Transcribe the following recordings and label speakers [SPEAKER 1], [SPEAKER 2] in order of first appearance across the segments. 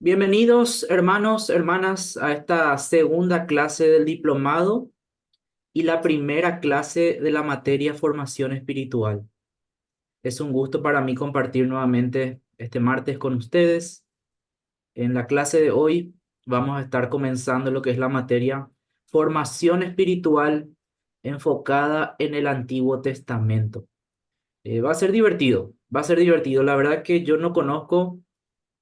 [SPEAKER 1] Bienvenidos, hermanos, hermanas, a esta segunda clase del diplomado y la primera clase de la materia formación espiritual. Es un gusto para mí compartir nuevamente este martes con ustedes. En la clase de hoy vamos a estar comenzando lo que es la materia formación espiritual enfocada en el Antiguo Testamento. Va a ser divertido, va a ser divertido. La verdad que yo no conozco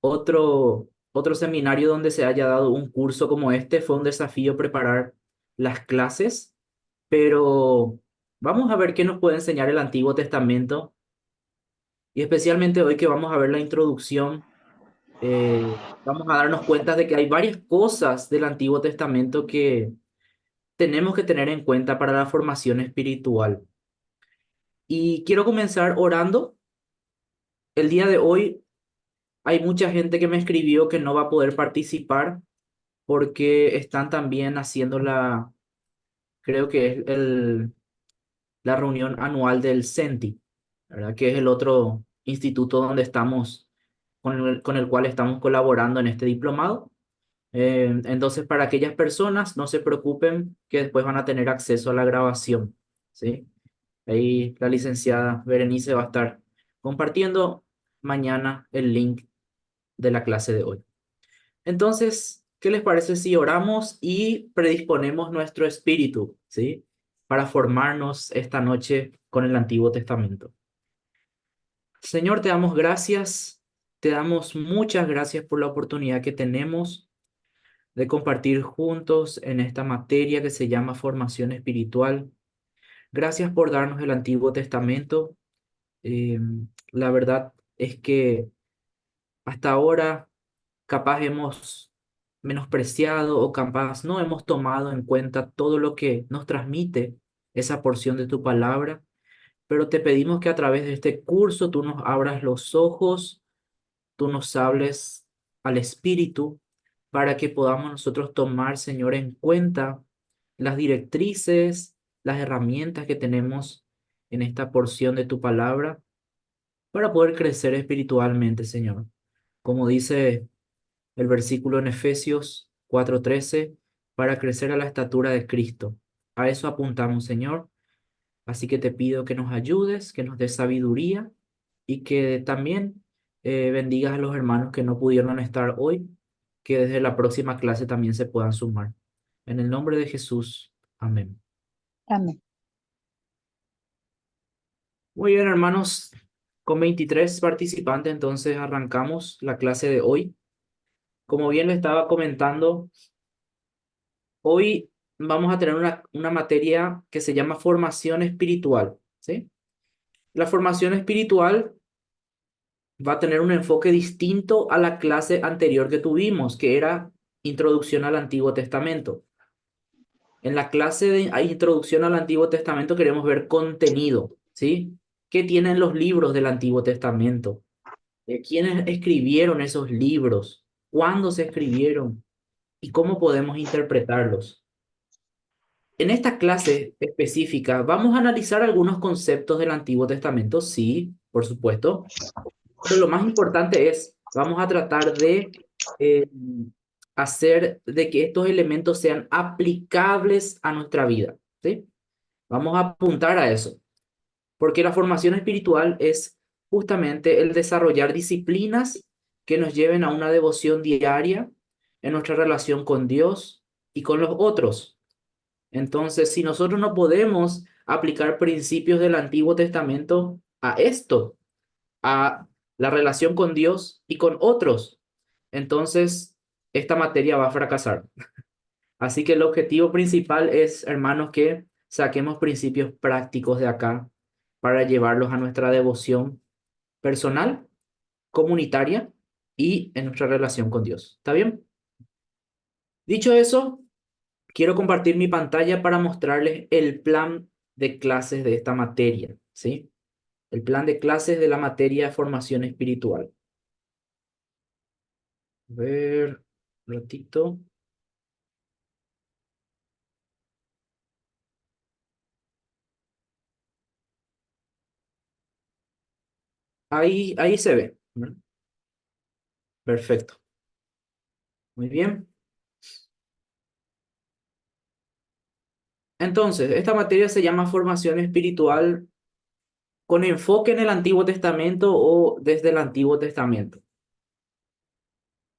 [SPEAKER 1] otro seminario donde se haya dado un curso como este. Fue un desafío preparar las clases, pero vamos a ver qué nos puede enseñar el Antiguo Testamento y especialmente hoy que vamos a ver la introducción. Vamos a darnos cuenta de que hay varias cosas del Antiguo Testamento que tenemos que tener en cuenta para la formación espiritual. Y quiero comenzar orando. El día de hoy hay mucha gente que me escribió que no va a poder participar porque están también haciendo creo que es la reunión anual del CENTI, ¿verdad? Que es el otro instituto donde estamos, con el cual estamos colaborando en este diplomado. Entonces, para aquellas personas, no se preocupen que después van a tener acceso a la grabación, ¿sí? Ahí la licenciada Berenice va a estar compartiendo mañana el link de la clase de hoy. Entonces, ¿qué les parece si oramos y predisponemos nuestro espíritu, ¿sí? Para formarnos esta noche con el Antiguo Testamento. Señor, te damos gracias, te damos muchas gracias por la oportunidad que tenemos de compartir juntos en esta materia que se llama formación espiritual. Gracias por darnos el Antiguo Testamento. Eh, la verdad es que hasta ahora capaz hemos menospreciado o capaz no hemos tomado en cuenta todo lo que nos transmite esa porción de tu palabra, pero te pedimos que a través de este curso tú nos abras los ojos, tú nos hables al Espíritu para que podamos nosotros tomar, Señor, en cuenta las directrices, las herramientas que tenemos en esta porción de tu palabra para poder crecer espiritualmente, Señor. Como dice el versículo en Efesios 4:13, para crecer a la estatura de Cristo. A eso apuntamos, Señor. Así que te pido que nos ayudes, que nos des sabiduría y que también bendigas a los hermanos que no pudieron estar hoy, que desde la próxima clase también se puedan sumar. En el nombre de Jesús. Amén.
[SPEAKER 2] Amén.
[SPEAKER 1] Muy bien, hermanos. Con 23 participantes, entonces arrancamos la clase de hoy. Como bien le estaba comentando, hoy vamos a tener una materia que se llama formación espiritual, ¿sí? La formación espiritual va a tener un enfoque distinto a la clase anterior que tuvimos, que era Introducción al Antiguo Testamento. En la clase de Introducción al Antiguo Testamento queremos ver contenido, ¿sí? ¿Qué tienen los libros del Antiguo Testamento? ¿Quiénes escribieron esos libros? ¿Cuándo se escribieron? ¿Y cómo podemos interpretarlos? En esta clase específica vamos a analizar algunos conceptos del Antiguo Testamento, sí, por supuesto, pero lo más importante es, vamos a tratar de eh, hacer de que estos elementos sean aplicables a nuestra vida, ¿sí? Vamos a apuntar a eso, porque la formación espiritual es justamente el desarrollar disciplinas que nos lleven a una devoción diaria en nuestra relación con Dios y con los otros. Entonces, si nosotros no podemos aplicar principios del Antiguo Testamento a esto, a la relación con Dios y con otros, entonces esta materia va a fracasar. Así que el objetivo principal es, hermanos, que saquemos principios prácticos de acá para llevarlos a nuestra devoción personal, comunitaria y en nuestra relación con Dios. ¿Está bien? Dicho eso, quiero compartir mi pantalla para mostrarles el plan de clases de esta materia, ¿sí? El plan de clases de la materia de formación espiritual. A ver, un ratito. Ahí se ve, ¿verdad? Perfecto. Muy bien. Entonces, esta materia se llama formación espiritual con enfoque en el Antiguo Testamento o desde el Antiguo Testamento.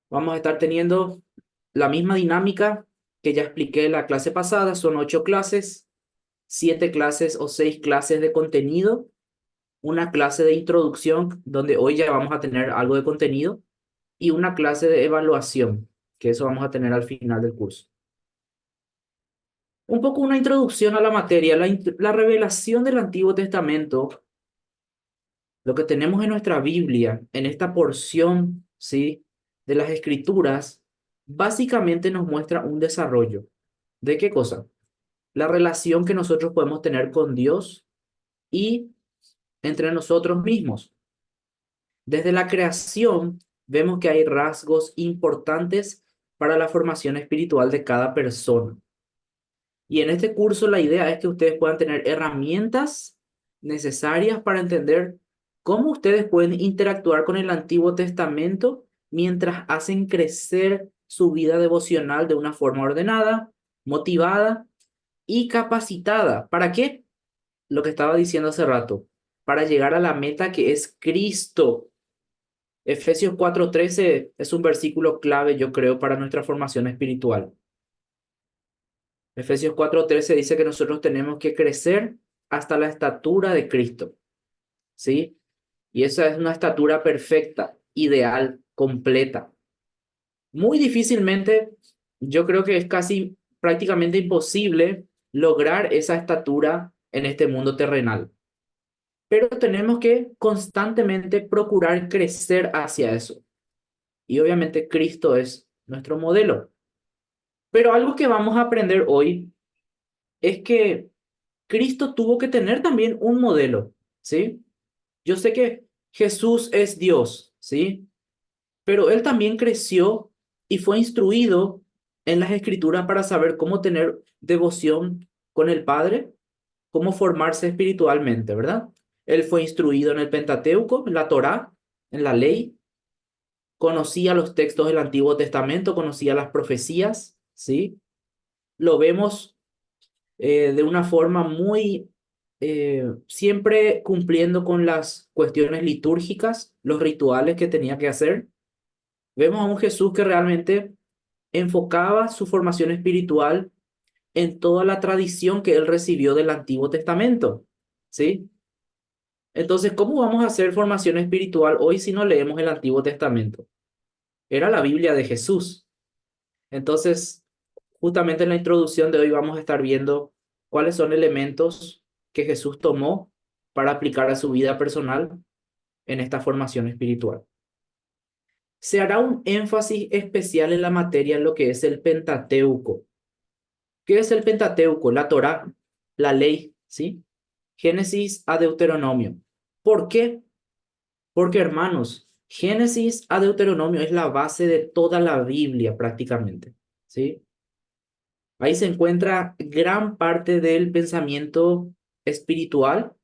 [SPEAKER 1] Vamos a estar teniendo la misma dinámica que ya expliqué en la clase pasada. Son 8 clases, 7 clases o 6 clases de contenido, una clase de introducción donde hoy ya vamos a tener algo de contenido y una clase de evaluación, que eso vamos a tener al final del curso. Un poco una introducción a la materia. La revelación del Antiguo Testamento, lo que tenemos en nuestra Biblia, en esta porción, ¿sí?, de las Escrituras, básicamente nos muestra un desarrollo. ¿De qué cosa? La relación que nosotros podemos tener con Dios y entre nosotros mismos. Desde la creación vemos que hay rasgos importantes para la formación espiritual de cada persona. Y en este curso la idea es que ustedes puedan tener herramientas necesarias para entender cómo ustedes pueden interactuar con el Antiguo Testamento mientras hacen crecer su vida devocional de una forma ordenada, motivada y capacitada. ¿Para qué? Lo que estaba diciendo hace rato, para llegar a la meta que es Cristo. Efesios 4:13 es un versículo clave, yo creo, para nuestra formación espiritual. Efesios 4:13 dice que nosotros tenemos que crecer hasta la estatura de Cristo, ¿sí? Y esa es una estatura perfecta, ideal, completa. Muy difícilmente, yo creo que es casi prácticamente imposible lograr esa estatura en este mundo terrenal. Pero tenemos que constantemente procurar crecer hacia eso. Y obviamente Cristo es nuestro modelo. Pero algo que vamos a aprender hoy es que Cristo tuvo que tener también un modelo, ¿sí? Yo sé que Jesús es Dios, ¿sí? Pero él también creció y fue instruido en las Escrituras para saber cómo tener devoción con el Padre, cómo formarse espiritualmente, ¿verdad? Él fue instruido en el Pentateuco, en la Torá, en la ley, conocía los textos del Antiguo Testamento, conocía las profecías, ¿sí? Lo vemos de una forma muy, siempre cumpliendo con las cuestiones litúrgicas, los rituales que tenía que hacer. Vemos a un Jesús que realmente enfocaba su formación espiritual en toda la tradición que él recibió del Antiguo Testamento, ¿sí? Entonces, ¿cómo vamos a hacer formación espiritual hoy si no leemos el Antiguo Testamento? Era la Biblia de Jesús. Entonces, justamente en la introducción de hoy vamos a estar viendo cuáles son elementos que Jesús tomó para aplicar a su vida personal en esta formación espiritual. Se hará un énfasis especial en la materia en lo que es el Pentateuco. ¿Qué es el Pentateuco? La Torá, la ley, ¿sí? Génesis a Deuteronomio. ¿Por qué? Porque, hermanos, Génesis a Deuteronomio es la base de toda la Biblia prácticamente, ¿sí? Ahí se encuentra gran parte del pensamiento espiritual,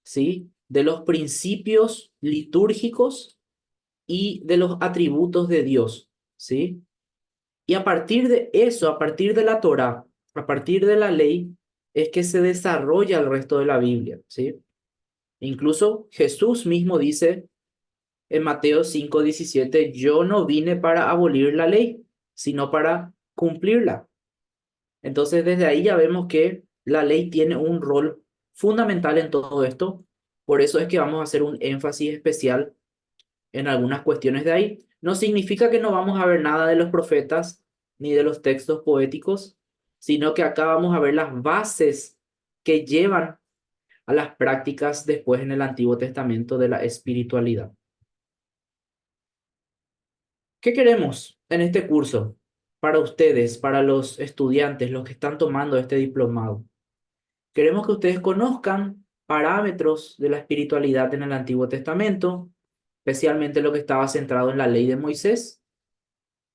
[SPEAKER 1] ¿sí? De los principios litúrgicos y de los atributos de Dios, ¿sí? Y a partir de eso, a partir de la Torá, a partir de la ley, es que se desarrolla el resto de la Biblia, ¿sí? Incluso Jesús mismo dice en Mateo 5:17, yo no vine para abolir la ley, sino para cumplirla. Entonces, desde ahí ya vemos que la ley tiene un rol fundamental en todo esto. Por eso es que vamos a hacer un énfasis especial en algunas cuestiones de ahí. No significa que no vamos a ver nada de los profetas ni de los textos poéticos, sino que acá vamos a ver las bases que llevan a las prácticas después en el Antiguo Testamento de la espiritualidad. ¿Qué queremos en este curso para ustedes, para los estudiantes, los que están tomando este diplomado? Queremos que ustedes conozcan parámetros de la espiritualidad en el Antiguo Testamento, especialmente lo que estaba centrado en la ley de Moisés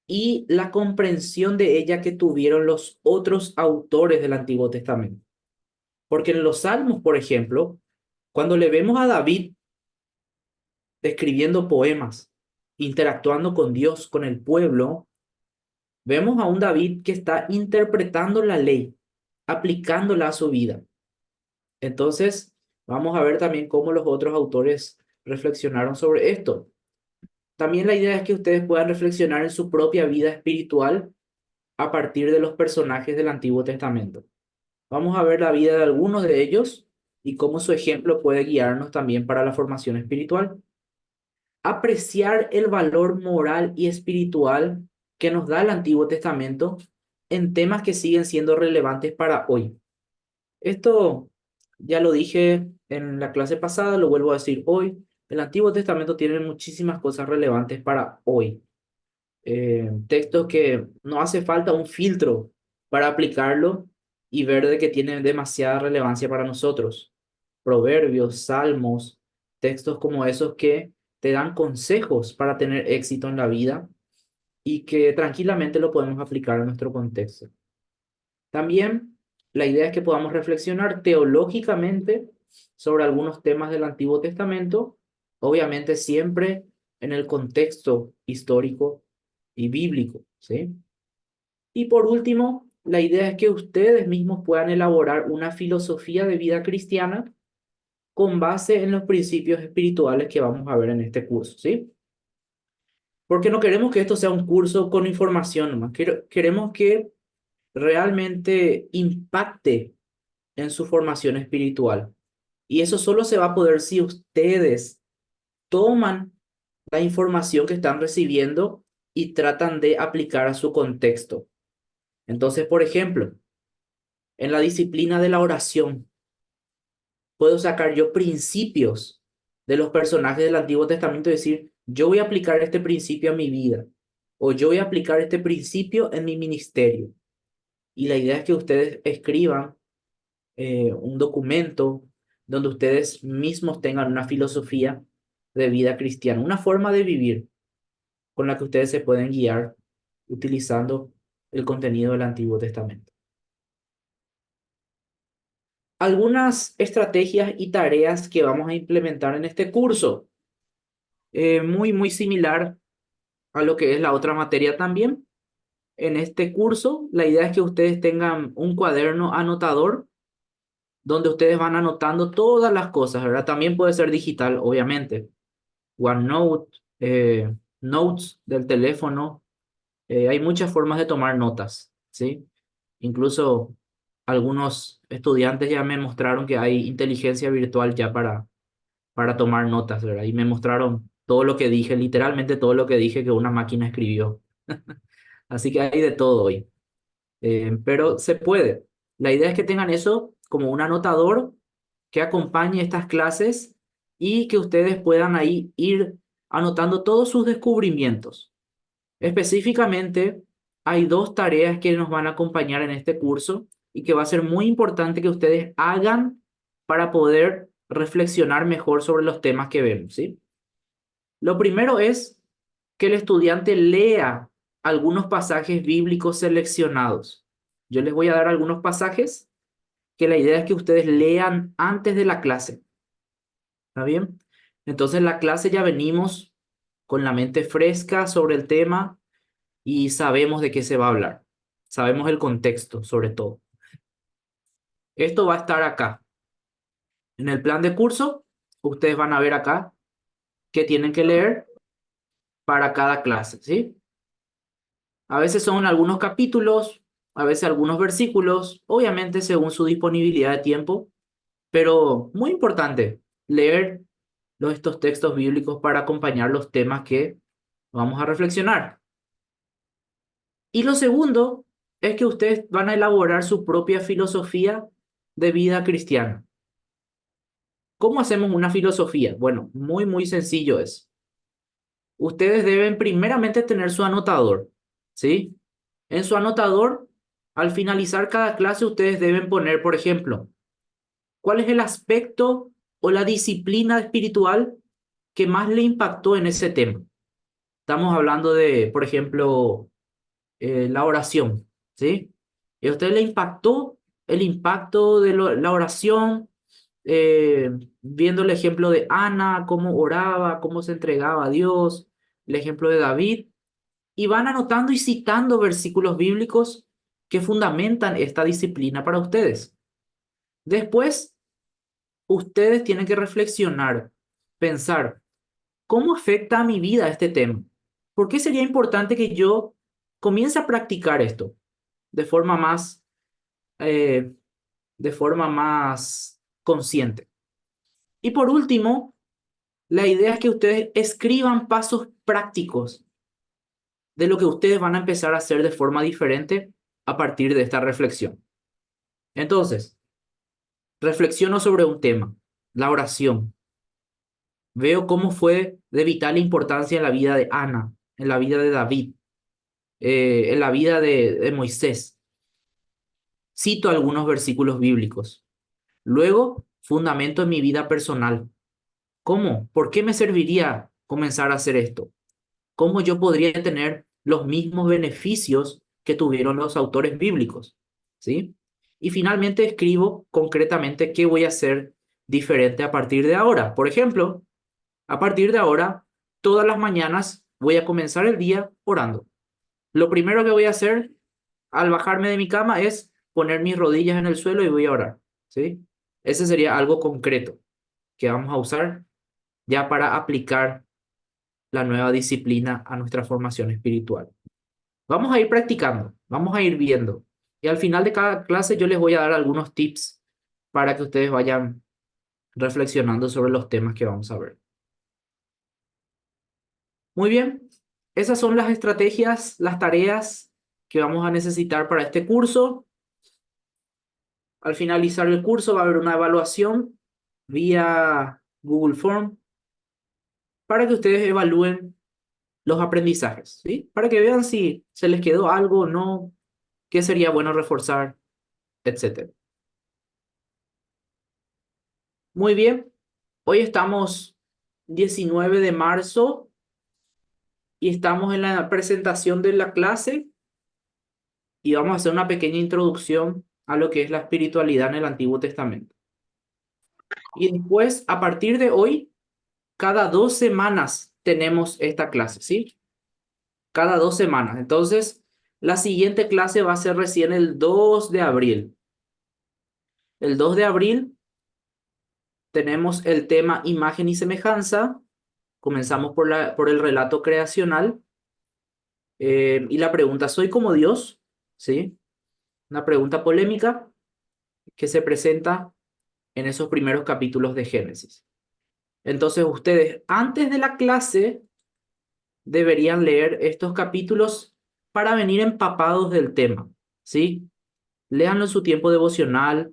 [SPEAKER 1] y la comprensión de ella que tuvieron los otros autores del Antiguo Testamento. Porque en los Salmos, por ejemplo, cuando le vemos a David escribiendo poemas, interactuando con Dios, con el pueblo, Vemos a un David que está interpretando la ley, aplicándola a su vida. Entonces, vamos a ver también cómo los otros autores reflexionaron sobre esto. También la idea es que ustedes puedan reflexionar en su propia vida espiritual a partir de los personajes del Antiguo Testamento. Vamos a ver la vida de algunos de ellos y cómo su ejemplo puede guiarnos también para la formación espiritual. Apreciar el valor moral y espiritual que nos da el Antiguo Testamento en temas que siguen siendo relevantes para hoy. Esto ya lo dije en la clase pasada, lo vuelvo a decir hoy. El Antiguo Testamento tiene muchísimas cosas relevantes para hoy. Textos que no hace falta un filtro para aplicarlo y ver de que tienen demasiada relevancia para nosotros. Proverbios, salmos, textos como esos que te dan consejos para tener éxito en la vida y que tranquilamente lo podemos aplicar a nuestro contexto. También la idea es que podamos reflexionar teológicamente sobre algunos temas del Antiguo Testamento, obviamente siempre en el contexto histórico y bíblico, ¿sí? Y por último, la idea es que ustedes mismos puedan elaborar una filosofía de vida cristiana con base en los principios espirituales que vamos a ver en este curso, ¿sí? Porque no queremos que esto sea un curso con información nomás, queremos que realmente impacte en su formación espiritual. Y eso solo se va a poder si ustedes toman la información que están recibiendo y tratan de aplicar a su contexto. Entonces, por ejemplo, en la disciplina de la oración, puedo sacar yo principios de los personajes del Antiguo Testamento y decir, yo voy a aplicar este principio a mi vida o yo voy a aplicar este principio en mi ministerio. Y la idea es que ustedes escriban un documento donde ustedes mismos tengan una filosofía de vida cristiana, una forma de vivir con la que ustedes se pueden guiar utilizando el contenido del Antiguo Testamento. Algunas estrategias y tareas que vamos a implementar en este curso, muy similar a lo que es la otra materia también. En este curso, la idea es que ustedes tengan un cuaderno anotador donde ustedes van anotando todas las cosas, ¿verdad? También puede ser digital, obviamente. OneNote, notes del teléfono. Hay muchas formas de tomar notas, ¿sí? Incluso algunos estudiantes ya me mostraron que hay inteligencia virtual ya para tomar notas, ¿verdad? Y me mostraron todo lo que dije, literalmente todo lo que dije que una máquina escribió. Así que hay de todo hoy. Pero se puede. La idea es que tengan eso como un anotador que acompañe estas clases y que ustedes puedan ahí ir anotando todos sus descubrimientos. Específicamente, hay dos tareas que nos van a acompañar en este curso y que va a ser muy importante que ustedes hagan para poder reflexionar mejor sobre los temas que vemos, ¿sí? Lo primero es que el estudiante lea algunos pasajes bíblicos seleccionados. Yo les voy a dar algunos pasajes que la idea es que ustedes lean antes de la clase. ¿Está bien? Entonces, la clase ya venimos con la mente fresca sobre el tema y sabemos de qué se va a hablar. Sabemos el contexto, sobre todo. Esto va a estar acá. En el plan de curso, ustedes van a ver acá qué tienen que leer para cada clase, ¿sí? A veces son algunos capítulos, a veces algunos versículos, obviamente según su disponibilidad de tiempo, pero muy importante leer estos textos bíblicos para acompañar los temas que vamos a reflexionar. Y lo segundo es que ustedes van a elaborar su propia filosofía de vida cristiana. ¿Cómo hacemos una filosofía? Bueno, muy sencillo es. Ustedes deben primeramente tener su anotador, ¿sí? En su anotador, al finalizar cada clase, ustedes deben poner, por ejemplo, cuál es el aspecto o la disciplina espiritual que más le impactó en ese tema. Estamos hablando de, por ejemplo, la oración, ¿sí? ¿Y a usted le impactó el impacto de la oración, viendo el ejemplo de Ana, cómo oraba, cómo se entregaba a Dios, el ejemplo de David? y van anotando y citando versículos bíblicos que fundamentan esta disciplina para ustedes. Después, ustedes tienen que reflexionar, pensar, ¿cómo afecta a mi vida este tema? ¿Por qué sería importante que yo comience a practicar esto de forma eh, de forma más consciente? Y por último, la idea es que ustedes escriban pasos prácticos de lo que ustedes van a empezar a hacer de forma diferente a partir de esta reflexión. Entonces, reflexiono sobre un tema, la oración. Veo cómo fue de vital importancia en la vida de Ana, en la vida de David, en la vida de Moisés. Cito algunos versículos bíblicos. Luego, fundamento en mi vida personal. ¿Cómo? ¿Por qué me serviría comenzar a hacer esto? ¿Cómo yo podría tener los mismos beneficios que tuvieron los autores bíblicos? ¿Sí? Y finalmente escribo concretamente qué voy a hacer diferente a partir de ahora. Por ejemplo, a partir de ahora, todas las mañanas voy a comenzar el día orando. Lo primero que voy a hacer al bajarme de mi cama es poner mis rodillas en el suelo y voy a orar. ¿Sí? Ese sería algo concreto que vamos a usar ya para aplicar la nueva disciplina a nuestra formación espiritual. Vamos a ir practicando, vamos a ir viendo. Y al final de cada clase yo les voy a dar algunos tips para que ustedes vayan reflexionando sobre los temas que vamos a ver. Muy bien, esas son las estrategias, las tareas que vamos a necesitar para este curso. Al finalizar el curso va a haber una evaluación vía Google Form para que ustedes evalúen los aprendizajes, ¿sí? Para que vean si se les quedó algo o no, qué sería bueno reforzar, etcétera. Muy bien, hoy estamos 19 de marzo y estamos en la presentación de la clase y vamos a hacer una pequeña introducción a lo que es la espiritualidad en el Antiguo Testamento. Y después, a partir de hoy, cada 2 semanas tenemos esta clase, ¿sí? Cada 2 semanas. Entonces, la siguiente clase va a ser recién el 2 de abril. El 2 de abril tenemos el tema imagen y semejanza. Comenzamos por el relato creacional. Y la pregunta, ¿soy como Dios? ¿Sí? Una pregunta polémica que se presenta en esos primeros capítulos de Génesis. Entonces, ustedes, antes de la clase, deberían leer estos capítulos para venir empapados del tema, ¿sí? Léanlo en su tiempo devocional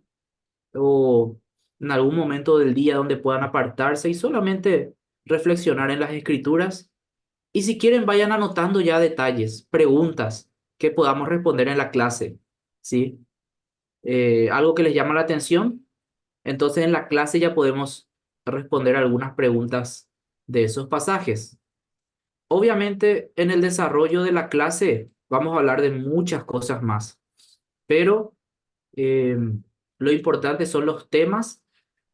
[SPEAKER 1] o en algún momento del día donde puedan apartarse y solamente reflexionar en las escrituras. Y si quieren, vayan anotando ya detalles, preguntas que podamos responder en la clase, ¿sí? Algo que les llama la atención, entonces en la clase ya podemos responder algunas preguntas de esos pasajes. Obviamente, en el desarrollo de la clase vamos a hablar de muchas cosas más, pero eh, lo importante son los temas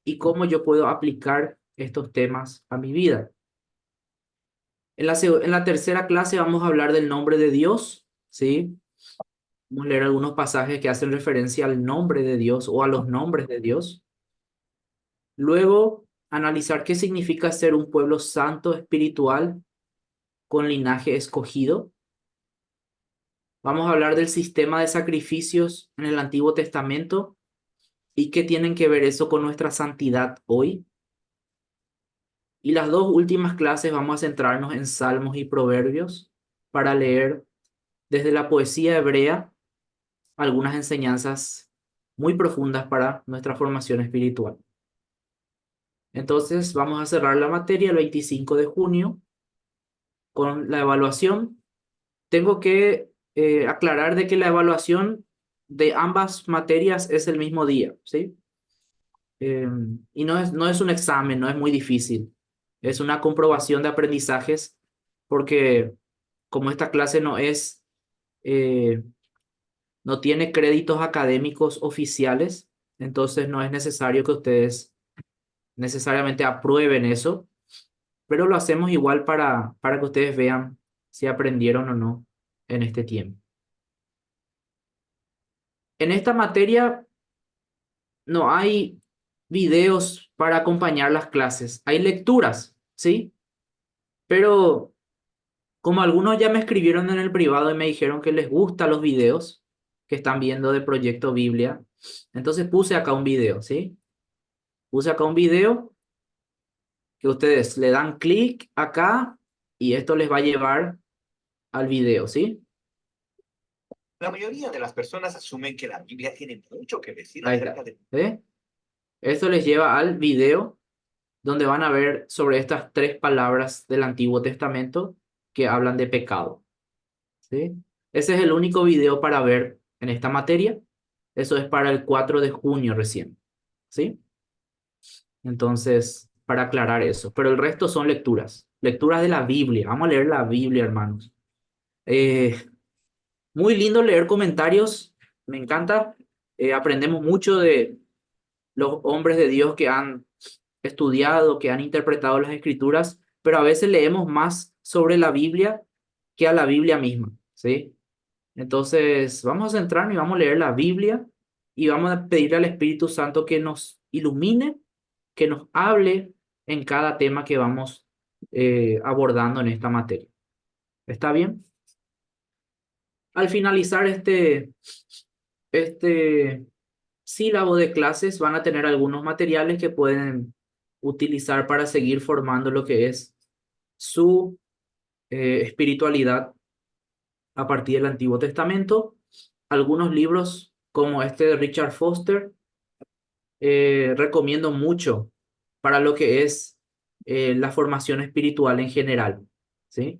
[SPEAKER 1] y cómo yo puedo aplicar estos temas a mi vida. En la tercera clase vamos a hablar del nombre de Dios, ¿sí? Vamos a leer algunos pasajes que hacen referencia al nombre de Dios o a los nombres de Dios. Luego, analizar qué significa ser un pueblo santo espiritual con linaje escogido. Vamos a hablar del sistema de sacrificios en el Antiguo Testamento y qué tienen que ver eso con nuestra santidad hoy. Y las dos últimas clases vamos a centrarnos en Salmos y Proverbios para leer desde la poesía hebrea algunas enseñanzas muy profundas para nuestra formación espiritual. Entonces, vamos a cerrar la materia el 25 de junio con la evaluación. Tengo que aclarar de que la evaluación de ambas materias es el mismo día, ¿sí? Y no es un examen, no es muy difícil. Es una comprobación de aprendizajes porque como esta clase eh, no tiene créditos académicos oficiales, entonces no es necesario que ustedes necesariamente aprueben eso, pero lo hacemos igual para que ustedes vean si aprendieron o no en este tiempo. En esta materia no hay videos para acompañar las clases, hay lecturas, ¿sí? Pero como algunos ya me escribieron en el privado y me dijeron que les gustan los videos que están viendo de Proyecto Biblia, entonces puse acá un video, ¿sí? Puse acá un video que ustedes le dan clic acá y esto les va a llevar al video, ¿sí?
[SPEAKER 2] La mayoría de las personas asumen que la Biblia tiene mucho que decir
[SPEAKER 1] Ahí
[SPEAKER 2] acerca
[SPEAKER 1] está.
[SPEAKER 2] de...
[SPEAKER 1] ¿Eh? Esto les lleva al video donde van a ver sobre estas tres palabras del Antiguo Testamento que hablan de pecado, ¿sí? Ese es el único video para ver en esta materia. Eso es para el 4 de junio recién, ¿sí? Entonces, para aclarar eso. Pero el resto son lecturas, lecturas de la Biblia. Vamos a leer la Biblia, hermanos. Eh, Muy lindo leer comentarios, me encanta. Aprendemos mucho de los hombres de Dios que han estudiado, que han interpretado las escrituras, pero a veces leemos más sobre la Biblia que a la Biblia misma, ¿sí? Entonces, vamos a centrarnos y vamos a leer la Biblia y vamos a pedirle al Espíritu Santo que nos ilumine, que nos hable en cada tema que vamos abordando en esta materia. ¿Está bien? Al finalizar este sílabo de clases, van a tener algunos materiales que pueden utilizar para seguir formando lo que es su espiritualidad a partir del Antiguo Testamento. Algunos libros como este de Richard Foster, recomiendo mucho para lo que es la formación espiritual en general, ¿sí?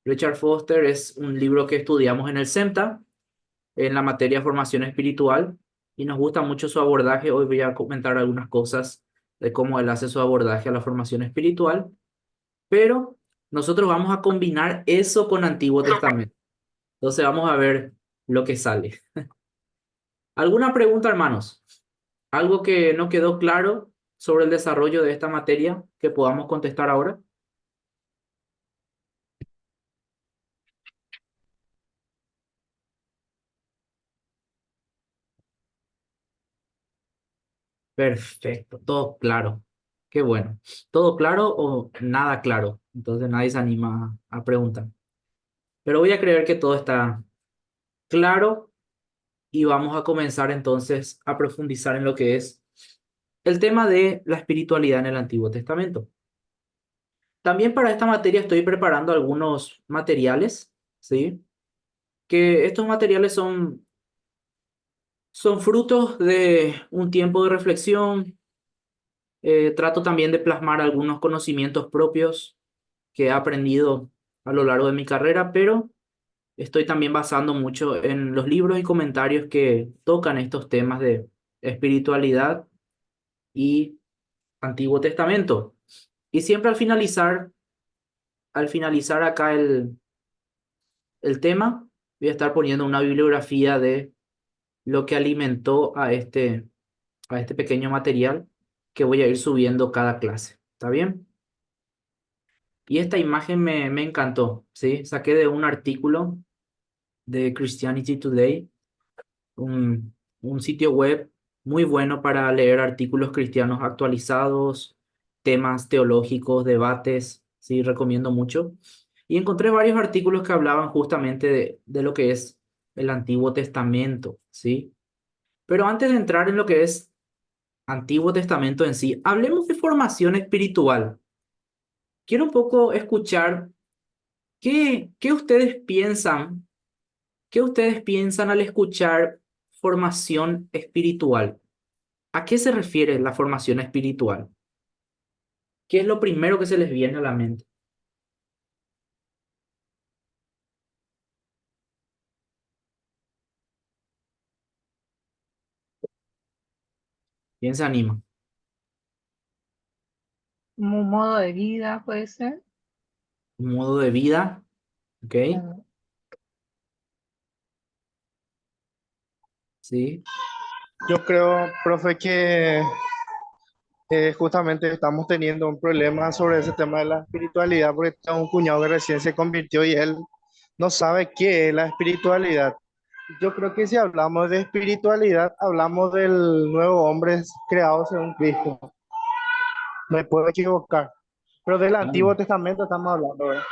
[SPEAKER 1] Richard Foster es un libro que estudiamos en el CEMTA, en la materia de formación espiritual, y nos gusta mucho su abordaje. Hoy voy a comentar algunas cosas de cómo él hace su abordaje a la formación espiritual, pero nosotros vamos a combinar eso con Antiguo Testamento. Entonces vamos a ver lo que sale. ¿Alguna pregunta, hermanos? ¿Algo que no quedó claro sobre el desarrollo de esta materia que podamos contestar ahora? Perfecto, todo claro. Qué bueno. ¿Todo claro o nada claro? Entonces nadie se anima a preguntar. Pero voy a creer que todo está claro y vamos a comenzar entonces a profundizar en lo que es el tema de la espiritualidad en el Antiguo Testamento. También para esta materia estoy preparando algunos materiales, ¿sí? Que estos materiales son frutos de un tiempo de reflexión. Trato también de plasmar algunos conocimientos propios que he aprendido a lo largo de mi carrera, pero estoy también basando mucho en los libros y comentarios que tocan estos temas de espiritualidad y Antiguo Testamento. Y siempre al finalizar acá el tema, voy a estar poniendo una bibliografía de lo que alimentó a este pequeño material que voy a ir subiendo cada clase. ¿Está bien? Y esta imagen me encantó, ¿sí? Saqué de un artículo de Christianity Today, un sitio web muy bueno para leer artículos cristianos actualizados, temas teológicos, debates, sí, recomiendo mucho. Y encontré varios artículos que hablaban justamente de lo que es el Antiguo Testamento, ¿sí? Pero antes de entrar en lo que es Antiguo Testamento en sí, hablemos de formación espiritual. Quiero un poco escuchar qué ustedes piensan. ¿Qué ustedes piensan al escuchar formación espiritual? ¿A qué se refiere la formación espiritual? ¿Qué es lo primero que se les viene a la mente? ¿Quién se anima?
[SPEAKER 3] Como un modo de vida, puede ser.
[SPEAKER 1] ¿Un modo de vida? ¿Ok?
[SPEAKER 3] Claro.
[SPEAKER 1] Sí.
[SPEAKER 4] Yo creo, profe, que Justamente estamos teniendo un problema sobre ese tema de la espiritualidad porque tengo un cuñado que recién se convirtió y él no sabe qué es la espiritualidad. Yo creo que si hablamos de espiritualidad, hablamos del nuevo hombre creado según Cristo. Me puedo equivocar, pero del
[SPEAKER 1] Claro.
[SPEAKER 4] Antiguo Testamento estamos hablando, ¿verdad?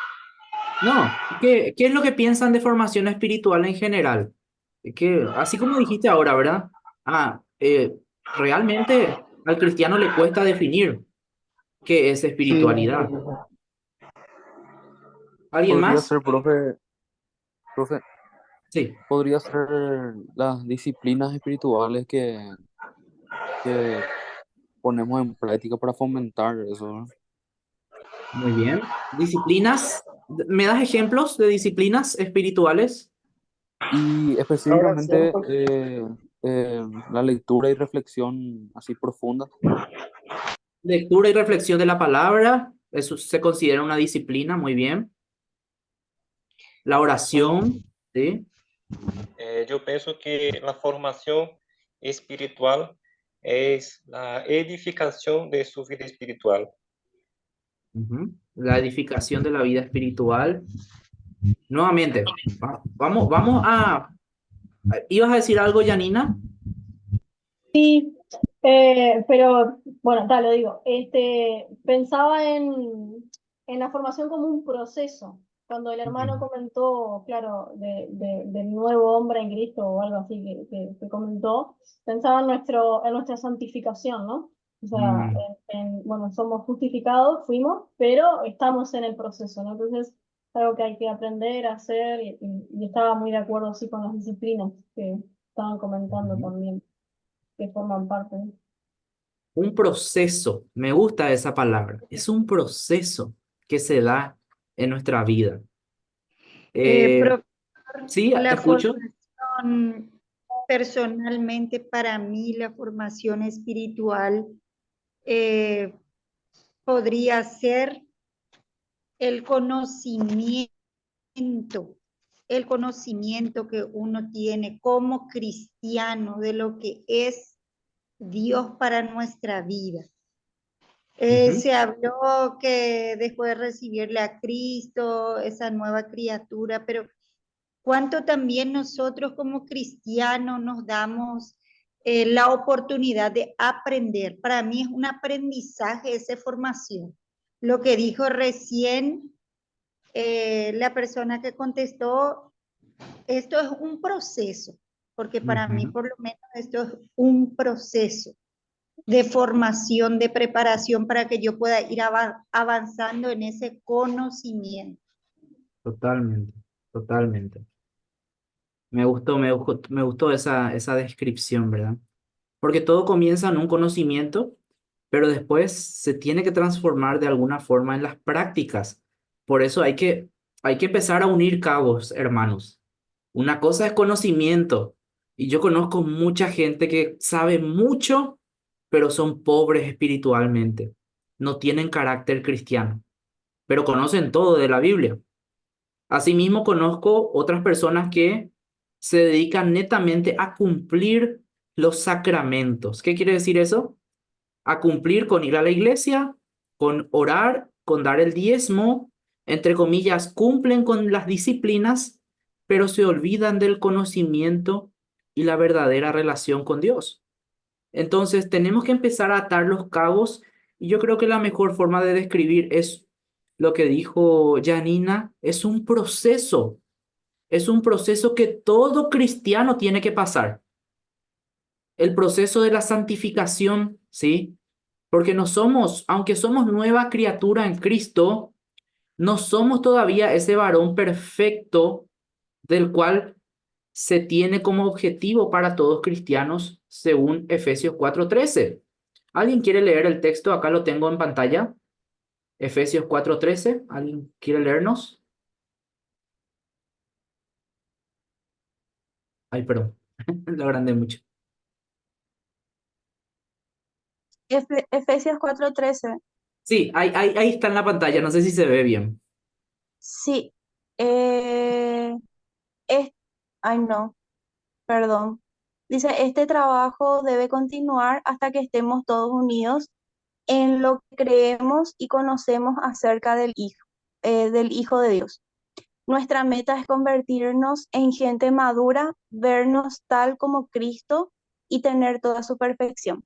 [SPEAKER 1] No, ¿qué es lo que piensan de formación espiritual en general? Que, así como dijiste ahora, ¿verdad? Realmente al cristiano le cuesta definir qué es
[SPEAKER 4] Sí,
[SPEAKER 1] espiritualidad. ¿Alguien
[SPEAKER 5] Podría
[SPEAKER 1] más?
[SPEAKER 5] ser, profe,
[SPEAKER 1] Sí.
[SPEAKER 5] podría ser las disciplinas espirituales que ponemos en práctica para fomentar eso, ¿no?
[SPEAKER 1] Muy bien. Disciplinas. ¿Me das ejemplos de disciplinas espirituales?
[SPEAKER 5] Y
[SPEAKER 4] la oración,
[SPEAKER 5] específicamente la lectura y reflexión así profunda.
[SPEAKER 1] Lectura y reflexión de la palabra. Eso se considera una disciplina. Muy bien. La oración. ¿Sí?
[SPEAKER 6] Yo pienso que la formación espiritual es la edificación de su vida espiritual.
[SPEAKER 1] Ujú. La edificación de la vida espiritual. Nuevamente, vamos a... ¿Ibas a decir algo, Janina?
[SPEAKER 7] Sí, pero bueno, tal, lo digo. Pensaba en la formación como un proceso. Cuando el hermano
[SPEAKER 1] Ujú.
[SPEAKER 7] comentó, claro, del nuevo hombre en Cristo o algo así que comentó, pensaba en nuestra santificación, ¿no? O sea,
[SPEAKER 1] Mm,
[SPEAKER 7] bueno, somos justificados, fuimos, pero estamos en el proceso, ¿no? Entonces, es algo que hay que aprender a hacer y estaba muy de acuerdo, sí, con las disciplinas que estaban comentando
[SPEAKER 1] ujú.
[SPEAKER 7] también que forman parte.
[SPEAKER 1] Un proceso, me gusta esa palabra. Es un proceso que se da en nuestra vida. Eh,
[SPEAKER 8] Profesor,
[SPEAKER 1] sí, te
[SPEAKER 8] la
[SPEAKER 1] escucho.
[SPEAKER 8] formación, personalmente para mí, la formación espiritual eh, podría ser el conocimiento, el conocimiento que uno tiene como cristiano de lo que es Dios para nuestra vida.
[SPEAKER 1] Ujú.
[SPEAKER 8] Se habló que después de recibirle a Cristo, esa nueva criatura, pero cuánto también nosotros como cristianos nos damos la oportunidad de aprender. Para mí es un aprendizaje esa formación. Lo que dijo recién la persona que contestó, esto es un proceso, porque para mí
[SPEAKER 1] Ujú.
[SPEAKER 8] por lo menos esto es un proceso de formación, de preparación para que yo pueda ir avanzando en ese conocimiento.
[SPEAKER 1] Totalmente, totalmente. Me gustó esa descripción, ¿verdad? Porque todo comienza en un conocimiento, pero después se tiene que transformar de alguna forma en las prácticas. Por eso hay que empezar a unir cabos, hermanos. Una cosa es conocimiento, y yo conozco mucha gente que sabe mucho, pero son pobres espiritualmente. No tienen carácter cristiano, pero conocen todo de la Biblia. Asimismo, conozco otras personas que se dedican netamente a cumplir los sacramentos. ¿Qué quiere decir eso? A cumplir con ir a la iglesia, con orar, con dar el diezmo, entre comillas, cumplen con las disciplinas, pero se olvidan del conocimiento y la verdadera relación con Dios. Entonces, tenemos que empezar a atar los cabos y yo creo que la mejor forma de describir es lo que dijo Janina, es un proceso que todo cristiano tiene que pasar, el proceso de la santificación, ¿sí? Porque no somos, aunque somos nueva criatura en Cristo, no somos todavía ese varón perfecto del cual se tiene como objetivo para todos cristianos, según Efesios 4:13. ¿Alguien quiere leer el texto? Acá lo tengo en pantalla. Efesios 4:13. ¿Alguien quiere leernos? Ay, perdón, lo agrandé mucho.
[SPEAKER 9] Efesios 4:13.
[SPEAKER 1] Sí, ahí está en la pantalla, no sé si se ve bien.
[SPEAKER 9] Sí. Eh, es, ay, no, perdón. Dice, este trabajo debe continuar hasta que estemos todos unidos en lo que creemos y conocemos acerca del Hijo de Dios. Nuestra meta es convertirnos en gente madura, vernos tal como Cristo y tener toda su perfección.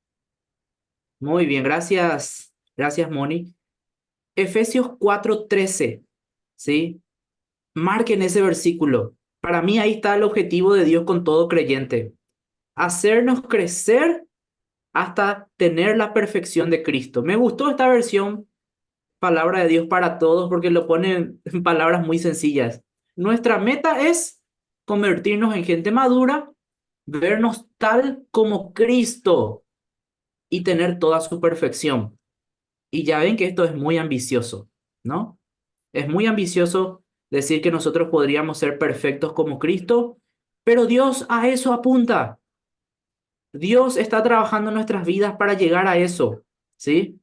[SPEAKER 1] Muy bien, gracias. Gracias, Moni. Efesios 4:13, ¿sí? Marquen ese versículo. Para mí ahí está el objetivo de Dios con todo creyente. Hacernos crecer hasta tener la perfección de Cristo. Me gustó esta versión, palabra de Dios para todos, porque lo pone en palabras muy sencillas. Nuestra meta es convertirnos en gente madura, vernos tal como Cristo y tener toda su perfección. Y ya ven que esto es muy ambicioso, ¿no? Es muy ambicioso decir que nosotros podríamos ser perfectos como Cristo, pero Dios a eso apunta. Dios está trabajando en nuestras vidas para llegar a eso, ¿sí?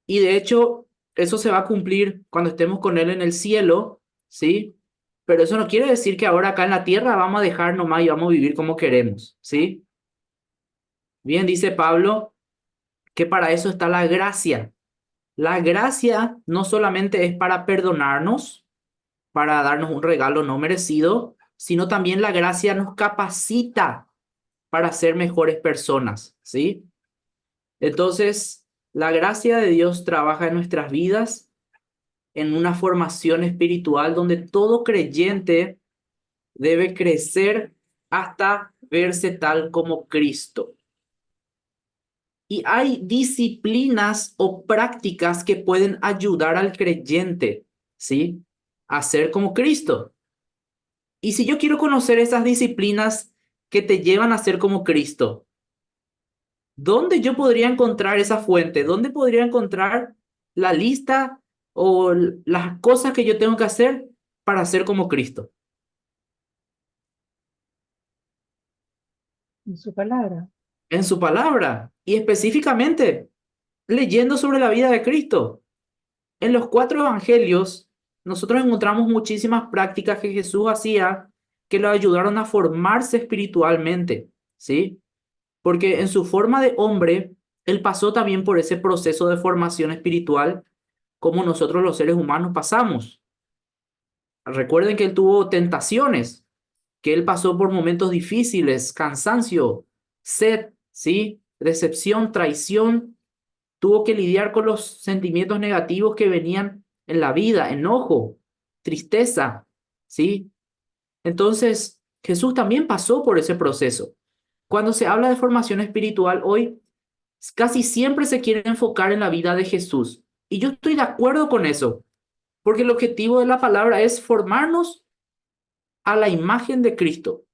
[SPEAKER 1] Y de hecho, eso se va a cumplir cuando estemos con Él en el cielo, ¿sí? Pero eso no quiere decir que ahora acá en la tierra vamos a dejar nomás y vamos a vivir como queremos, ¿sí? Bien, dice Pablo que para eso está la gracia. La gracia no solamente es para perdonarnos, para darnos un regalo no merecido, sino también la gracia nos capacita para ser mejores personas, ¿sí? Entonces, la gracia de Dios trabaja en nuestras vidas en una formación espiritual donde todo creyente debe crecer hasta verse tal como Cristo. Y hay disciplinas o prácticas que pueden ayudar al creyente, ¿sí? A ser como Cristo. Y si yo quiero conocer esas disciplinas que te llevan a ser como Cristo, ¿dónde yo podría encontrar esa fuente? ¿Dónde podría encontrar la lista o las cosas que yo tengo que hacer para ser como Cristo?
[SPEAKER 3] En su palabra.
[SPEAKER 1] En su palabra y específicamente leyendo sobre la vida de Cristo. En los 4 evangelios nosotros encontramos muchísimas prácticas que Jesús hacía que lo ayudaron a formarse espiritualmente, ¿sí? Porque en su forma de hombre, él pasó también por ese proceso de formación espiritual como nosotros los seres humanos pasamos. Recuerden que él tuvo tentaciones, que él pasó por momentos difíciles, cansancio, sed, ¿sí? Decepción, traición. Tuvo que lidiar con los sentimientos negativos que venían en la vida, enojo, tristeza, ¿sí? Entonces, Jesús también pasó por ese proceso. Cuando se habla de formación espiritual hoy, casi siempre se quiere enfocar en la vida de Jesús. Y yo estoy de acuerdo con eso, porque el objetivo de la palabra es formarnos a la imagen de Cristo,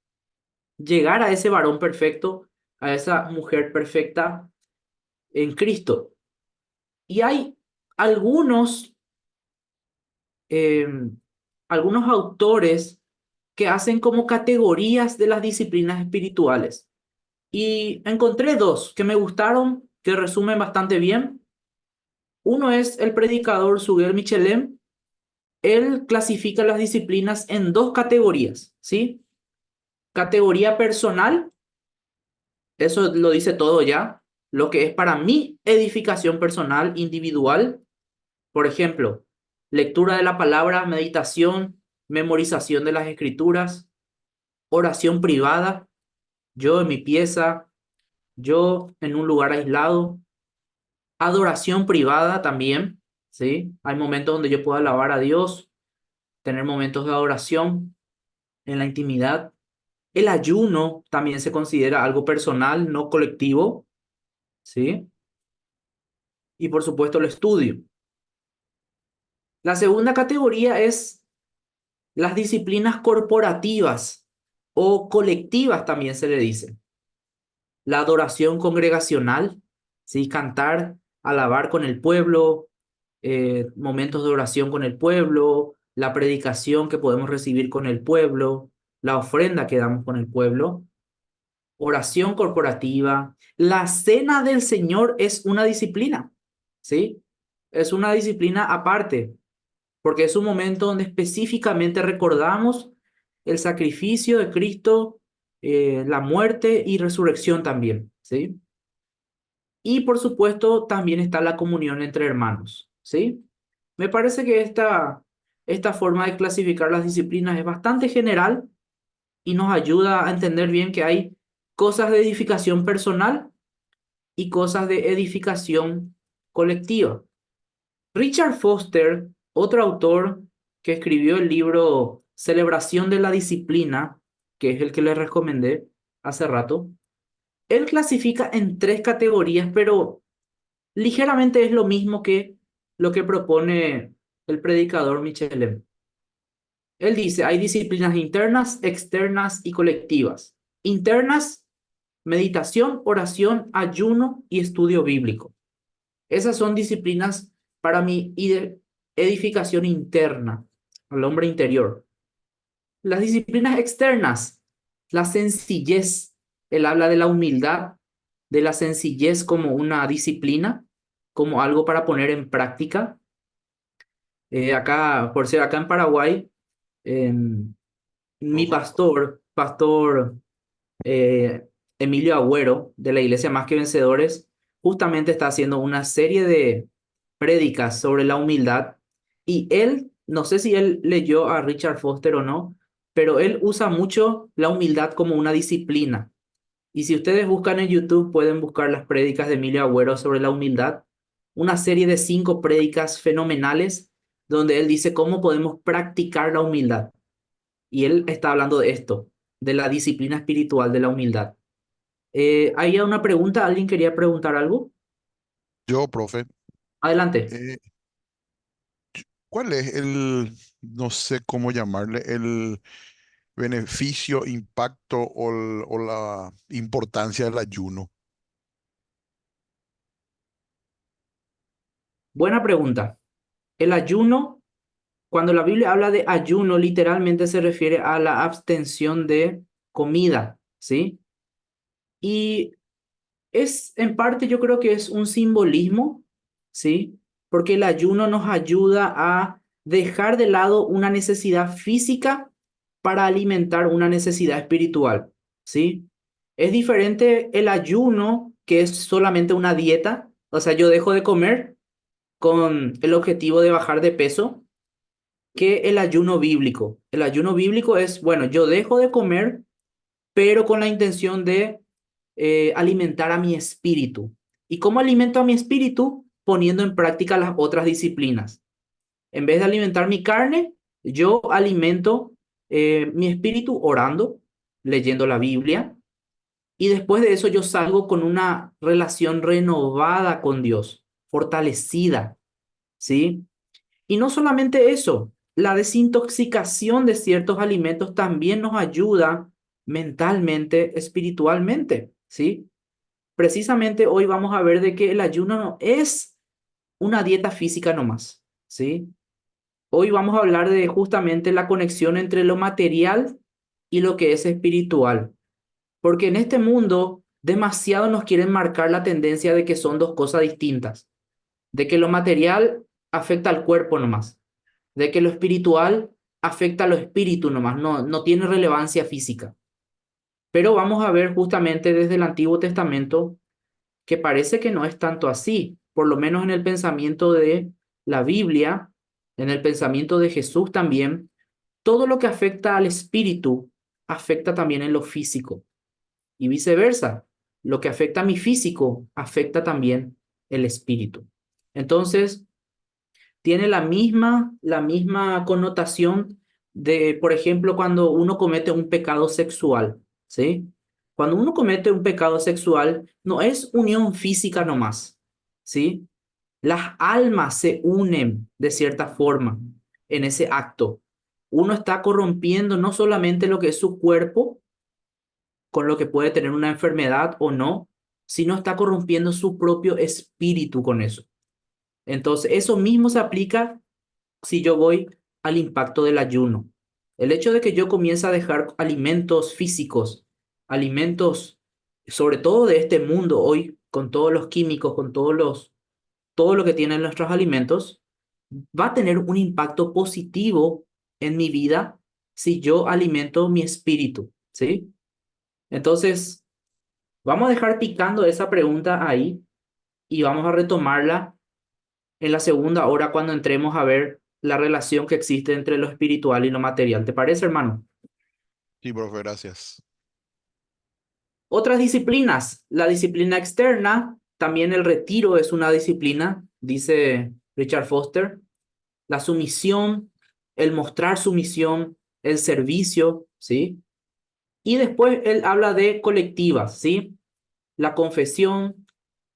[SPEAKER 1] llegar a ese varón perfecto, a esa mujer perfecta en Cristo. Y hay algunos, eh, algunos autores que hacen como categorías de las disciplinas espirituales. Y encontré 2 que me gustaron, que resumen bastante bien. Uno es el predicador Suger Michelem. Él clasifica las disciplinas en 2 categorías, ¿sí? Categoría personal, eso lo dice todo ya, lo que es para mí edificación personal, individual. Por ejemplo, lectura de la palabra, meditación, memorización de las escrituras, oración privada, yo en mi pieza, yo en un lugar aislado, adoración privada también, ¿sí? Hay momentos donde yo puedo alabar a Dios, tener momentos de adoración en la intimidad. El ayuno también se considera algo personal, no colectivo, ¿sí? Y por supuesto el estudio. La segunda categoría es las disciplinas corporativas o colectivas también se le dice. La adoración congregacional, ¿sí? Cantar, alabar con el pueblo, momentos de oración con el pueblo, la predicación que podemos recibir con el pueblo, la ofrenda que damos con el pueblo, oración corporativa. La cena del Señor es una disciplina, ¿sí? Es una disciplina aparte, porque es un momento donde específicamente recordamos el sacrificio de Cristo, la muerte y resurrección también, ¿sí? Y por supuesto, también está la comunión entre hermanos, ¿sí? Me parece que esta forma de clasificar las disciplinas es bastante general y nos ayuda a entender bien que hay cosas de edificación personal y cosas de edificación colectiva. Richard Foster, otro autor que escribió el libro Celebración de la Disciplina, que es el que les recomendé hace rato, él clasifica en tres categorías, pero ligeramente es lo mismo que lo que propone el predicador Michelem. Él dice, hay disciplinas internas, externas y colectivas. Internas, meditación, oración, ayuno y estudio bíblico. Esas son disciplinas para mi edificación interna, al hombre interior. Las disciplinas externas, la sencillez, él habla de la humildad, de la sencillez como una disciplina, como algo para poner en práctica. Acá, por ser acá en Paraguay, mi
[SPEAKER 10] Profe,
[SPEAKER 1] pastor eh, Emilio Agüero, de la Iglesia Más que Vencedores, justamente está haciendo una serie de prédicas sobre la humildad. Y él, no sé si él leyó a Richard Foster o no, pero él usa mucho la humildad como una disciplina. Y si ustedes buscan en YouTube, pueden buscar las prédicas de Emilio Agüero sobre la humildad, una serie de 5 prédicas fenomenales donde él dice cómo podemos practicar la humildad. Y él está hablando de esto, de la disciplina espiritual de la humildad. ¿Hay una pregunta? ¿Alguien quería preguntar algo?
[SPEAKER 10] yo, profe,
[SPEAKER 1] Adelante.
[SPEAKER 10] eh, ¿cuál es el, no sé cómo llamarle, el beneficio, impacto o la importancia del ayuno?
[SPEAKER 1] Buena pregunta. El ayuno, cuando la Biblia habla de ayuno, literalmente se refiere a la abstención de comida, ¿sí? Y es, en parte, yo creo que es un simbolismo, ¿sí? Porque el ayuno nos ayuda a dejar de lado una necesidad física para alimentar una necesidad espiritual, ¿sí? Es diferente el ayuno, que es solamente una dieta, o sea, yo dejo de comer con el objetivo de bajar de peso, que el ayuno bíblico. El ayuno bíblico es, bueno, yo dejo de comer, pero con la intención de alimentar a mi espíritu. ¿Y cómo alimento a mi espíritu? Poniendo en práctica las otras disciplinas. En vez de alimentar mi carne, yo alimento mi espíritu orando, leyendo la Biblia, y después de eso yo salgo con una relación renovada con Dios, fortalecida, ¿sí? Y no solamente eso, la desintoxicación de ciertos alimentos también nos ayuda mentalmente, espiritualmente, ¿sí? Precisamente hoy vamos a ver de que el ayuno no es una dieta física nomás, ¿sí? Hoy vamos a hablar de justamente la conexión entre lo material y lo que es espiritual, porque en este mundo demasiado nos quieren marcar la tendencia de que son dos cosas distintas, de que lo material afecta al cuerpo nomás, de que lo espiritual afecta a lo espíritu nomás, no tiene relevancia física. Pero vamos a ver justamente desde el Antiguo Testamento que parece que no es tanto así, por lo menos en el pensamiento de la Biblia, en el pensamiento de Jesús también, todo lo que afecta al espíritu afecta también en lo físico y viceversa. Lo que afecta a mi físico afecta también el espíritu. Entonces, tiene la misma connotación de, por ejemplo, cuando uno comete un pecado sexual, ¿sí? Cuando uno comete un pecado sexual, no es unión física nomás, ¿sí? Las almas se unen de cierta forma en ese acto. Uno está corrompiendo no solamente lo que es su cuerpo, con lo que puede tener una enfermedad o no, sino está corrompiendo su propio espíritu con eso. Entonces, eso mismo se aplica si yo voy al impacto del ayuno. El hecho de que yo comience a dejar alimentos físicos, alimentos, sobre todo de este mundo hoy, con todos los químicos, con todo lo que tienen nuestros alimentos, va a tener un impacto positivo en mi vida si yo alimento mi espíritu, ¿sí? Entonces, vamos a dejar picando esa pregunta ahí y vamos a retomarla en la segunda hora cuando entremos a ver la relación que existe entre lo espiritual y lo material. ¿Te parece, hermano?
[SPEAKER 10] Sí, profe, gracias.
[SPEAKER 1] Otras disciplinas. La disciplina externa, también el retiro es una disciplina, dice Richard Foster. La sumisión, el mostrar sumisión, el servicio, ¿sí? Y después él habla de colectivas, ¿sí? La confesión,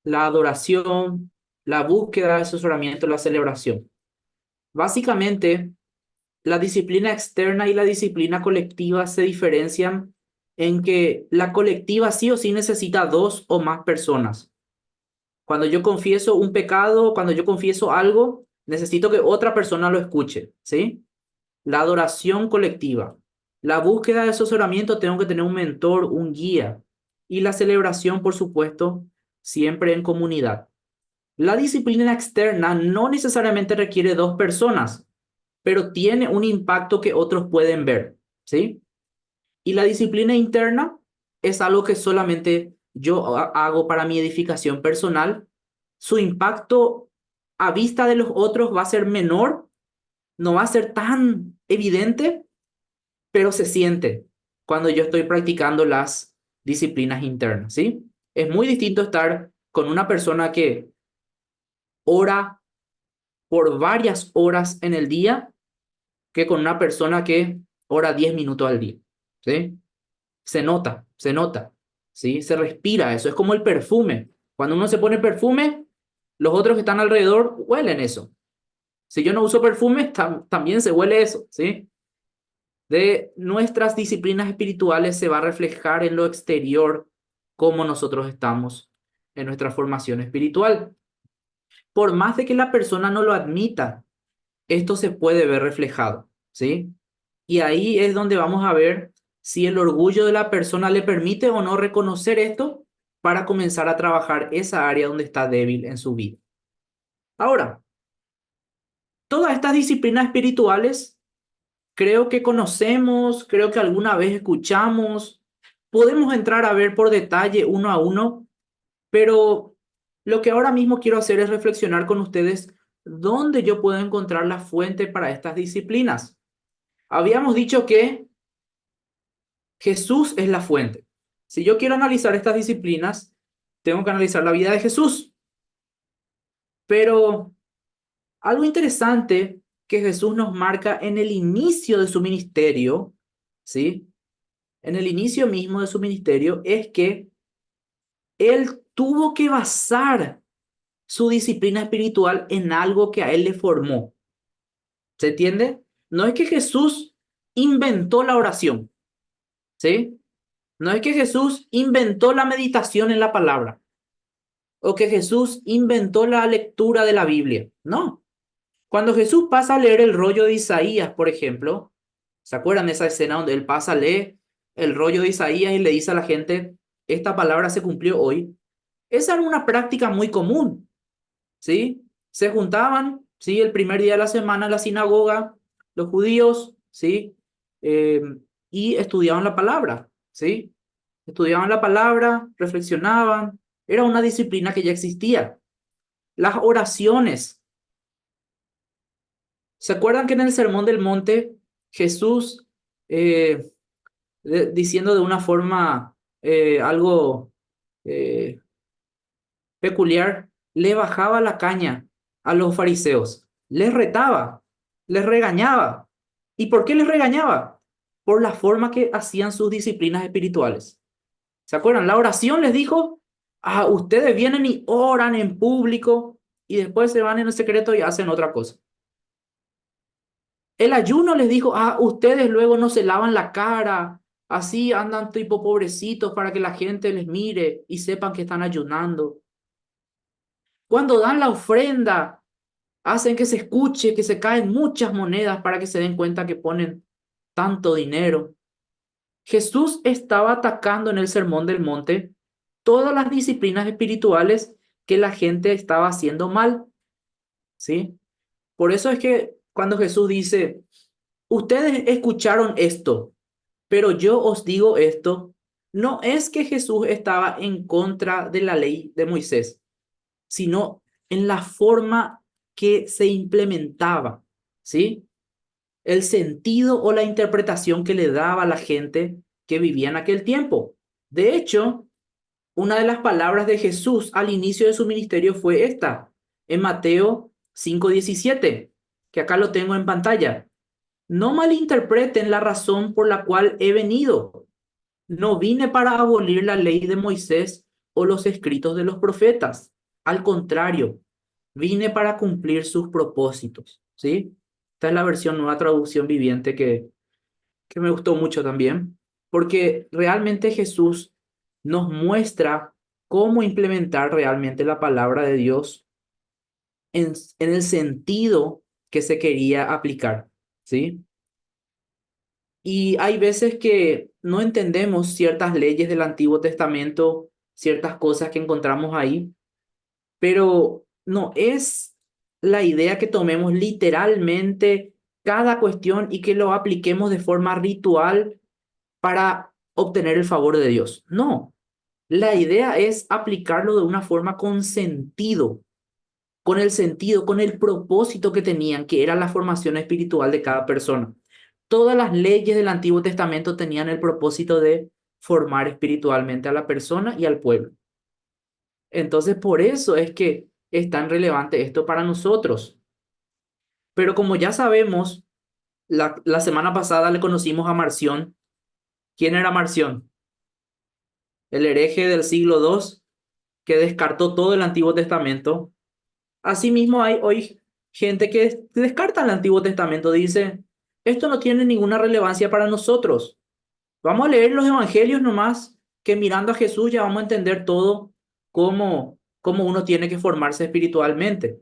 [SPEAKER 1] la adoración, la búsqueda de asesoramiento, la celebración. Básicamente, la disciplina externa y la disciplina colectiva se diferencian en que la colectiva sí o sí necesita dos o más personas. Cuando yo confieso un pecado, cuando yo confieso algo, necesito que otra persona lo escuche, ¿sí? La adoración colectiva. La búsqueda de asesoramiento, tengo que tener un mentor, un guía. Y la celebración, por supuesto, siempre en comunidad. La disciplina externa no necesariamente requiere dos personas, pero tiene un impacto que otros pueden ver, ¿sí? Y la disciplina interna es algo que solamente yo hago para mi edificación personal. Su impacto a vista de los otros va a ser menor, no va a ser tan evidente, pero se siente cuando yo estoy practicando las disciplinas internas, ¿sí? Es muy distinto estar con una persona que ora por varias horas en el día que con una persona que ora 10 minutos al día, ¿sí? Se nota, ¿sí? Se respira eso, es como el perfume. Cuando uno se pone perfume, los otros que están alrededor huelen eso. Si yo no uso perfume, también se huele eso, ¿sí? De nuestras disciplinas espirituales se va a reflejar en lo exterior cómo nosotros estamos en nuestra formación espiritual. Por más de que la persona no lo admita, esto se puede ver reflejado, ¿sí? Y ahí es donde vamos a ver si el orgullo de la persona le permite o no reconocer esto para comenzar a trabajar esa área donde está débil en su vida. Ahora, todas estas disciplinas espirituales creo que conocemos, creo que alguna vez escuchamos, podemos entrar a ver por detalle uno a uno, pero lo que ahora mismo quiero hacer es reflexionar con ustedes dónde yo puedo encontrar la fuente para estas disciplinas. Habíamos dicho que Jesús es la fuente. Si yo quiero analizar estas disciplinas, tengo que analizar la vida de Jesús. Pero algo interesante que Jesús nos marca en el inicio de su ministerio, ¿sí? En el inicio mismo de su ministerio, es que él tuvo que basar su disciplina espiritual en algo que a él le formó. ¿Se entiende? No es que Jesús inventó la oración, ¿sí? No es que Jesús inventó la meditación en la palabra o que Jesús inventó la lectura de la Biblia. No. Cuando Jesús pasa a leer el rollo de Isaías, por ejemplo, ¿se acuerdan de esa escena donde él pasa a leer el rollo de Isaías y le dice a la gente, esta palabra se cumplió hoy? Esa era una práctica muy común, ¿sí? Se juntaban, ¿sí? El primer día de la semana en la sinagoga, los judíos, ¿sí? Y estudiaban la palabra, ¿sí? Estudiaban la palabra, reflexionaban, era una disciplina que ya existía. Las oraciones. ¿Se acuerdan que en el Sermón del Monte Jesús, diciendo de una forma algo eh, peculiar, le bajaba la caña a los fariseos, les retaba, les regañaba? ¿Y por qué les regañaba? Por la forma que hacían sus disciplinas espirituales. ¿Se acuerdan? La oración les dijo, ustedes vienen y oran en público y después se van en el secreto y hacen otra cosa. El ayuno les dijo, ustedes luego no se lavan la cara, así andan tipo pobrecitos para que la gente les mire y sepan que están ayunando. Cuando dan la ofrenda, hacen que se escuche, que se caen muchas monedas para que se den cuenta que ponen tanto dinero. Jesús estaba atacando en el Sermón del Monte todas las disciplinas espirituales que la gente estaba haciendo mal, ¿sí? Por eso es que cuando Jesús dice, ustedes escucharon esto, pero yo os digo esto, no es que Jesús estaba en contra de la ley de Moisés, sino en la forma que se implementaba, ¿sí? El sentido o la interpretación que le daba a la gente que vivía en aquel tiempo. De hecho, una de las palabras de Jesús al inicio de su ministerio fue esta, en Mateo 5:17, que acá lo tengo en pantalla. No malinterpreten la razón por la cual he venido. No vine para abolir la ley de Moisés o los escritos de los profetas. Al contrario, vine para cumplir sus propósitos, ¿sí? Esta es la versión Nueva Traducción Viviente que me gustó mucho también, porque realmente Jesús nos muestra cómo implementar realmente la palabra de Dios en el sentido que se quería aplicar, ¿sí? Y hay veces que no entendemos ciertas leyes del Antiguo Testamento, ciertas cosas que encontramos ahí, pero no es la idea que tomemos literalmente cada cuestión y que lo apliquemos de forma ritual para obtener el favor de Dios. No, la idea es aplicarlo de una forma con sentido, con el propósito que tenían, que era la formación espiritual de cada persona. Todas las leyes del Antiguo Testamento tenían el propósito de formar espiritualmente a la persona y al pueblo. Entonces, por eso es que es tan relevante esto para nosotros. Pero como ya sabemos, la semana pasada le conocimos a Marción. ¿Quién era Marción? El hereje del siglo II que descartó todo el Antiguo Testamento. Asimismo, hay hoy gente que descarta el Antiguo Testamento, dice, esto no tiene ninguna relevancia para nosotros. Vamos a leer los evangelios nomás, que mirando a Jesús ya vamos a entender todo cómo uno tiene que formarse espiritualmente.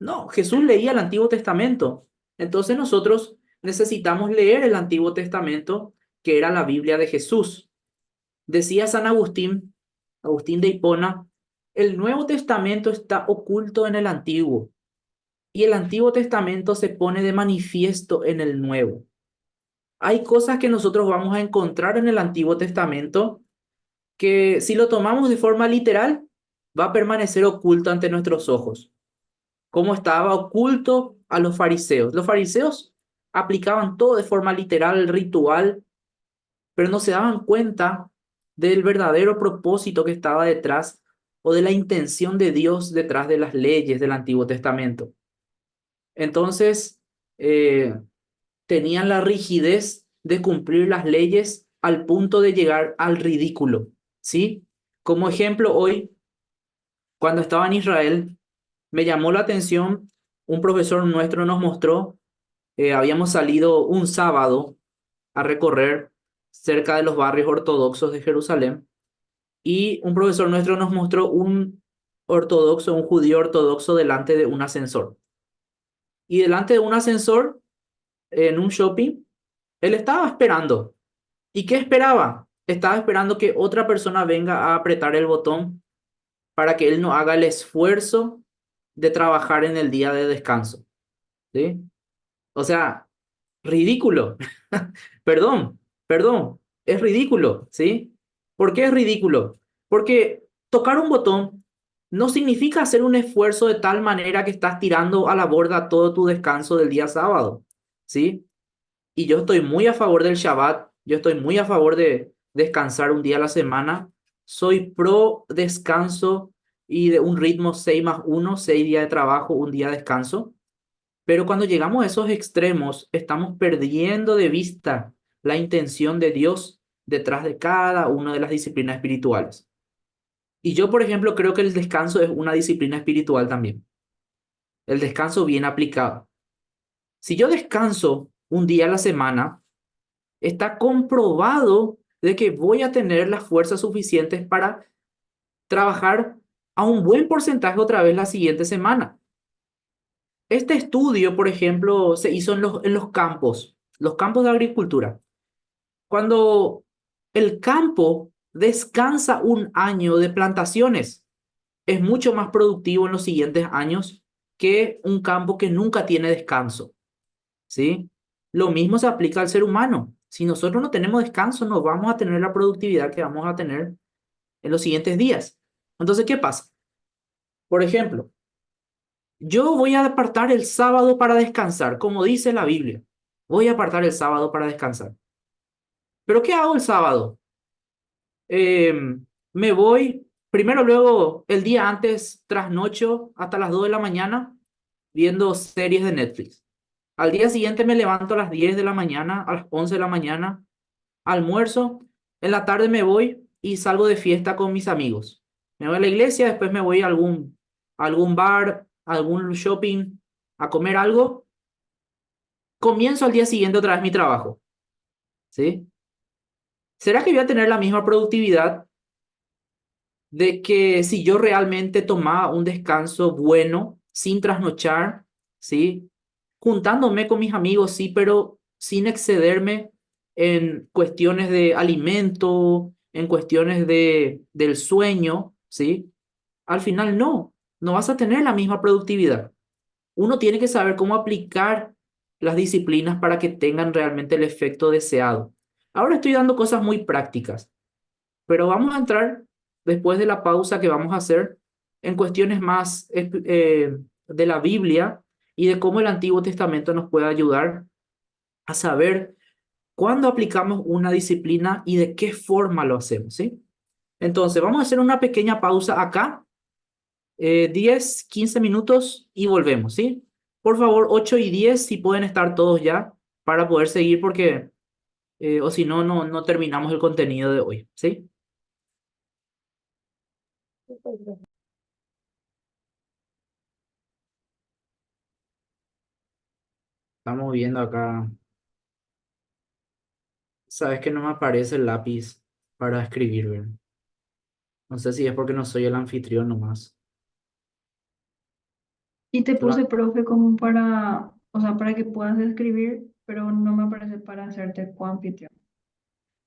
[SPEAKER 1] No, Jesús leía el Antiguo Testamento. Entonces nosotros necesitamos leer el Antiguo Testamento, que era la Biblia de Jesús. Decía San Agustín, Agustín de Hipona, el Nuevo Testamento está oculto en el Antiguo y el Antiguo Testamento se pone de manifiesto en el Nuevo. Hay cosas que nosotros vamos a encontrar en el Antiguo Testamento que si lo tomamos de forma literal, va a permanecer oculto ante nuestros ojos, como estaba oculto a los fariseos. Los fariseos aplicaban todo de forma literal, ritual, pero no se daban cuenta del verdadero propósito que estaba detrás o de la intención de Dios detrás de las leyes del Antiguo Testamento. Entonces, tenían la rigidez de cumplir las leyes al punto de llegar al ridículo, ¿sí? Como ejemplo, hoy, cuando estaba en Israel, me llamó la atención, un profesor nuestro nos mostró, habíamos salido un sábado a recorrer cerca de los barrios ortodoxos de Jerusalén, y un profesor nuestro nos mostró un judío ortodoxo delante de un ascensor. Y delante de un ascensor, en un shopping, él estaba esperando. ¿Y qué esperaba? Estaba esperando que otra persona venga a apretar el botón para que él no haga el esfuerzo de trabajar en el día de descanso, ¿sí? O sea, ridículo. Perdón, es ridículo, ¿sí? ¿Por qué es ridículo? Porque tocar un botón no significa hacer un esfuerzo de tal manera que estás tirando a la borda todo tu descanso del día sábado, ¿sí? Y yo estoy muy a favor del Shabbat, yo estoy muy a favor de descansar un día a la semana, soy pro descanso y de un ritmo 6+1, 6 días de trabajo, un día de descanso. Pero cuando llegamos a esos extremos, estamos perdiendo de vista la intención de Dios detrás de cada una de las disciplinas espirituales. Y yo, por ejemplo, creo que el descanso es una disciplina espiritual también. El descanso bien aplicado. Si yo descanso un día a la semana, está comprobado de que voy a tener las fuerzas suficientes para trabajar a un buen porcentaje otra vez la siguiente semana. Este estudio, por ejemplo, se hizo en los campos de agricultura. Cuando el campo descansa un año de plantaciones, es mucho más productivo en los siguientes años que un campo que nunca tiene descanso, ¿sí? Lo mismo se aplica al ser humano. Si nosotros no tenemos descanso, no vamos a tener la productividad que vamos a tener en los siguientes días. Entonces, ¿qué pasa? Por ejemplo, yo voy a apartar el sábado para descansar, como dice la Biblia. Voy a apartar el sábado para descansar. ¿Pero qué hago el sábado? Me voy, primero luego, el día antes, trasnocho hasta las 2 de la mañana viendo series de Netflix. Al día siguiente me levanto a las 10 de la mañana, a las 11 de la mañana, almuerzo. En la tarde me voy y salgo de fiesta con mis amigos. Me voy a la iglesia, después me voy a algún bar, a algún shopping, a comer algo. Comienzo al día siguiente otra vez mi trabajo. ¿Sí? ¿Será que voy a tener la misma productividad de que si yo realmente tomaba un descanso bueno, sin trasnochar, ¿sí? Juntándome con mis amigos, sí, pero sin excederme en cuestiones de alimento, en cuestiones del sueño, ¿sí? Al final no vas a tener la misma productividad. Uno tiene que saber cómo aplicar las disciplinas para que tengan realmente el efecto deseado. Ahora estoy dando cosas muy prácticas, pero vamos a entrar después de la pausa que vamos a hacer en cuestiones más de la Biblia y de cómo el Antiguo Testamento nos puede ayudar a saber cuándo aplicamos una disciplina y de qué forma lo hacemos, ¿sí? Entonces, vamos a hacer una pequeña pausa acá, 10, 15 minutos y volvemos, ¿sí? Por favor, 8 y 10, si pueden estar todos ya para poder seguir, porque, o si no, no terminamos el contenido de hoy, ¿sí? Estamos viendo acá. Sabes que no me aparece el lápiz para escribir, ¿verdad? No sé si es porque no soy el anfitrión nomás.
[SPEAKER 3] Y te
[SPEAKER 1] Sola-
[SPEAKER 3] puse profe como para, o sea, para que puedas escribir, pero no me aparece para hacerte coanfitrión.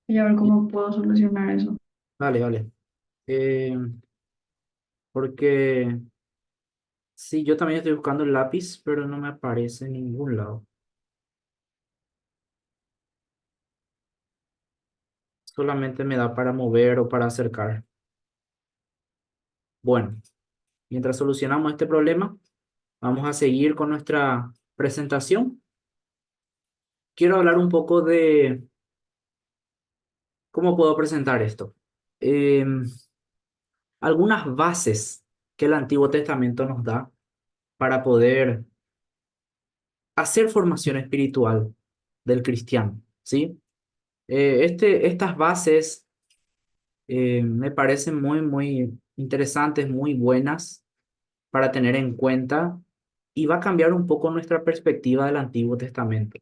[SPEAKER 3] Voy a ver cómo puedo solucionar eso.
[SPEAKER 1] Vale, vale. Eh, porque sí, yo también estoy buscando el lápiz, pero no me aparece en ningún lado. Solamente me da para mover o para acercar. Bueno, mientras solucionamos este problema, vamos a seguir con nuestra presentación. Quiero hablar un poco de cómo puedo presentar esto. Algunas bases que el Antiguo Testamento nos da para poder hacer formación espiritual del cristiano, ¿sí? Estas bases me parecen muy interesantes, muy buenas para tener en cuenta y va a cambiar un poco nuestra perspectiva del Antiguo Testamento.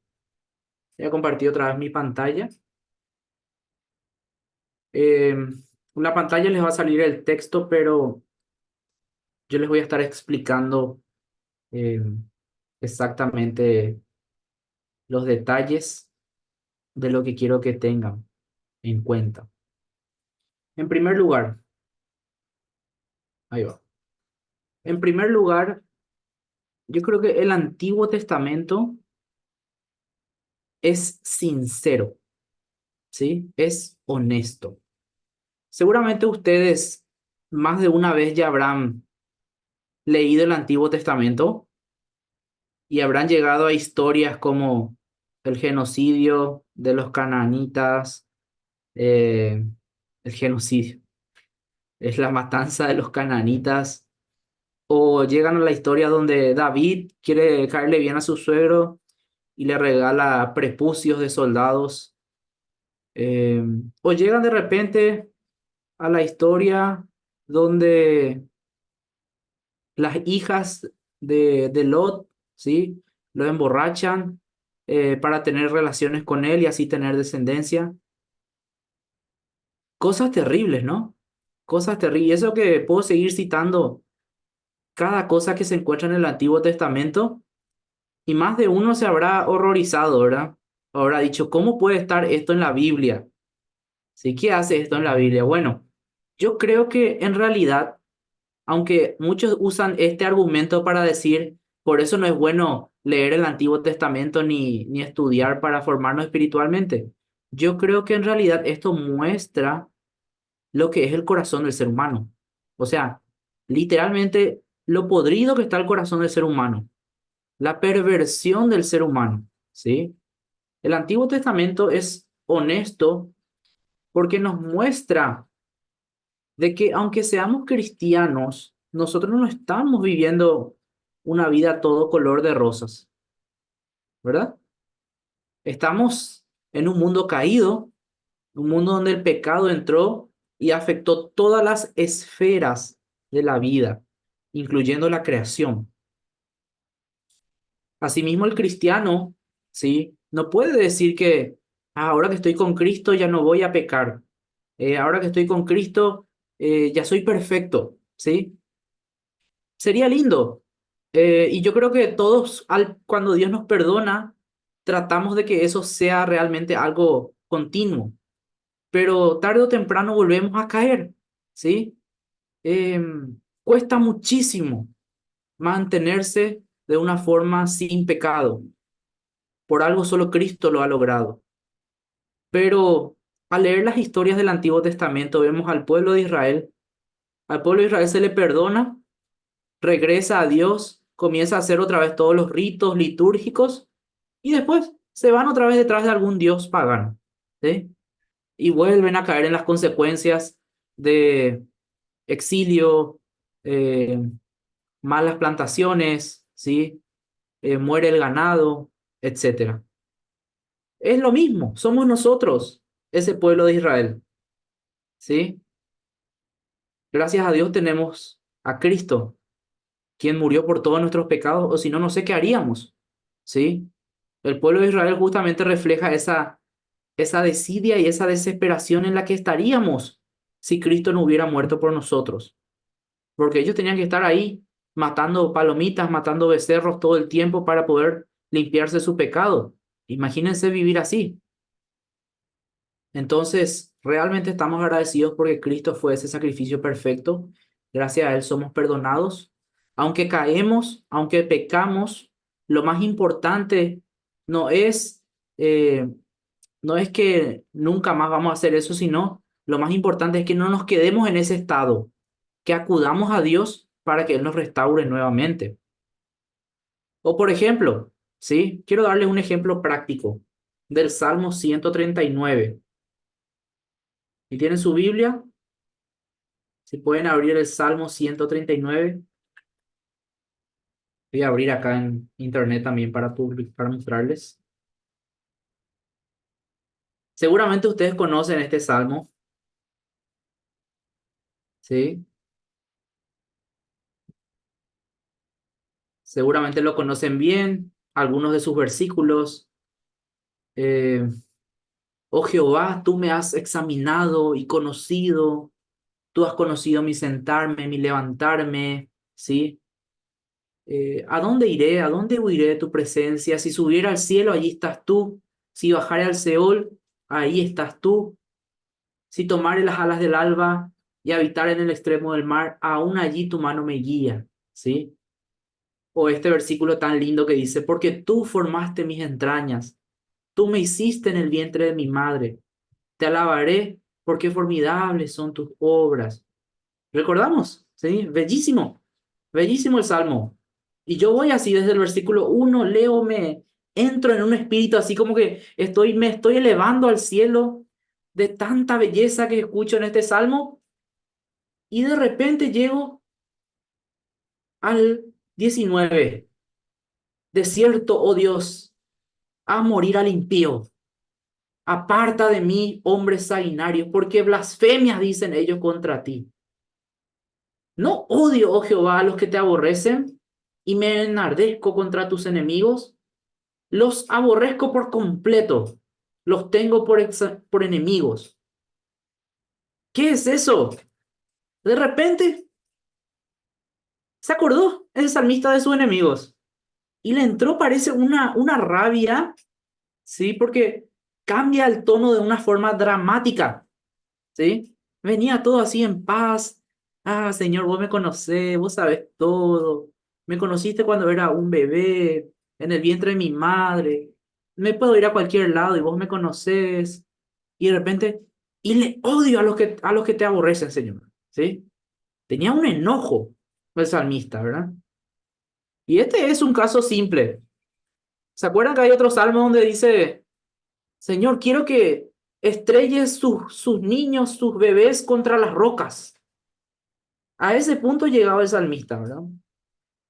[SPEAKER 1] Voy a compartir otra vez mi pantalla. En la pantalla les va a salir el texto, pero yo les voy a estar explicando eh, exactamente los detalles de lo que quiero que tengan en cuenta. En primer lugar, ahí va. En primer lugar, yo creo que el Antiguo Testamento es sincero, ¿sí? Es honesto. Seguramente ustedes más de una vez ya habrán leído el Antiguo Testamento y habrán llegado a historias como el genocidio de los cananitas, eh, el genocidio, es la matanza de los cananitas. O llegan a la historia donde David quiere caerle bien a su suegro y le regala prepucios de soldados. Eh, o llegan de repente a la historia donde las hijas de Lot, ¿sí? Lo emborrachan para tener relaciones con él y así tener descendencia. Cosas terribles, ¿no? Cosas terribles. Y eso que puedo seguir citando cada cosa que se encuentra en el Antiguo Testamento. Y más de uno se habrá horrorizado, ¿verdad? Habrá dicho, ¿cómo puede estar esto en la Biblia? ¿Sí? ¿Qué hace esto en la Biblia? Bueno, yo creo que en realidad, aunque muchos usan este argumento para decir, por eso no es bueno leer el Antiguo Testamento ni estudiar para formarnos espiritualmente, yo creo que en realidad esto muestra lo que es el corazón del ser humano. O sea, literalmente lo podrido que está el corazón del ser humano, la perversión del ser humano, ¿sí? El Antiguo Testamento es honesto porque nos muestra de que aunque seamos cristianos, nosotros no estamos viviendo una vida a todo color de rosas, ¿verdad? Estamos en un mundo caído, un mundo donde el pecado entró y afectó todas las esferas de la vida, incluyendo la creación. Asimismo, el cristiano, ¿sí? No puede decir que ahora que estoy con Cristo ya no voy a pecar. Ahora que estoy con Cristo ya soy perfecto, ¿sí? Sería lindo. Y yo creo que todos, cuando Dios nos perdona, tratamos de que eso sea realmente algo continuo. Pero tarde o temprano volvemos a caer, ¿sí? Cuesta muchísimo mantenerse de una forma sin pecado. Por algo solo Cristo lo ha logrado. Pero al leer las historias del Antiguo Testamento, vemos al pueblo de Israel se le perdona, regresa a Dios, comienza a hacer otra vez todos los ritos litúrgicos y después se van otra vez detrás de algún dios pagano, ¿sí? Y vuelven a caer en las consecuencias de exilio, eh, malas plantaciones, ¿sí? Muere el ganado, etcétera. Es lo mismo, somos nosotros, ese pueblo de Israel, ¿sí? Gracias a Dios tenemos a Cristo, quien murió por todos nuestros pecados, o si no, no sé qué haríamos, ¿sí? El pueblo de Israel justamente refleja esa desidia y esa desesperación en la que estaríamos si Cristo no hubiera muerto por nosotros, porque ellos tenían que estar ahí matando palomitas, matando becerros todo el tiempo para poder limpiarse su pecado. Imagínense vivir así. Entonces, realmente estamos agradecidos porque Cristo fue ese sacrificio perfecto. Gracias a Él somos perdonados. Aunque caemos, aunque pecamos, lo más importante no es, eh, no es que nunca más vamos a hacer eso, sino lo más importante es que no nos quedemos en ese estado, que acudamos a Dios para que Él nos restaure nuevamente. O por ejemplo, ¿sí? Quiero darles un ejemplo práctico del Salmo 139. Si tienen su Biblia, si pueden abrir el Salmo 139. Voy a abrir acá en internet también para mostrarles. Seguramente ustedes conocen este salmo, ¿sí? Seguramente lo conocen bien, algunos de sus versículos. Eh, oh Jehová, tú me has examinado y conocido, tú has conocido mi sentarme, mi levantarme, ¿sí? ¿A dónde iré? ¿A dónde huiré de tu presencia? Si subiera al cielo, allí estás tú. Si bajare al Seol, ahí estás tú. Si tomare las alas del alba y habitar en el extremo del mar, aún allí tu mano me guía, ¿sí? O este versículo tan lindo que dice, porque tú formaste mis entrañas, tú me hiciste en el vientre de mi madre, te alabaré porque formidables son tus obras. ¿Recordamos? ¿Sí? Bellísimo, bellísimo el Salmo. Y yo voy así desde el versículo 1, leo, entro en un espíritu así como que me estoy elevando al cielo de tanta belleza que escucho en este Salmo y de repente llego al 19. De cierto, oh Dios, a morir al impío. Aparta de mí, hombre sanguinario, porque blasfemias dicen ellos contra ti. No odio, oh Jehová, a los que te aborrecen, y me enardezco contra tus enemigos. Los aborrezco por completo, los tengo por enemigos. ¿Qué es eso? De repente se acordó el salmista de sus enemigos y le entró, parece, una rabia, ¿sí? Porque cambia el tono de una forma dramática, ¿sí? Venía todo así en paz. Ah, Señor, vos me conocés, vos sabés todo. Me conociste cuando era un bebé, en el vientre de mi madre. Me puedo ir a cualquier lado y vos me conocés. Y de repente, y le odio a los que te aborrecen, Señor, ¿sí? Tenía un enojo. el salmista, ¿verdad? Y este es un caso simple. ¿Se acuerdan que hay otro salmo donde dice, Señor, quiero que estrelles sus niños, sus bebés contra las rocas? A ese punto llegaba el salmista, ¿verdad?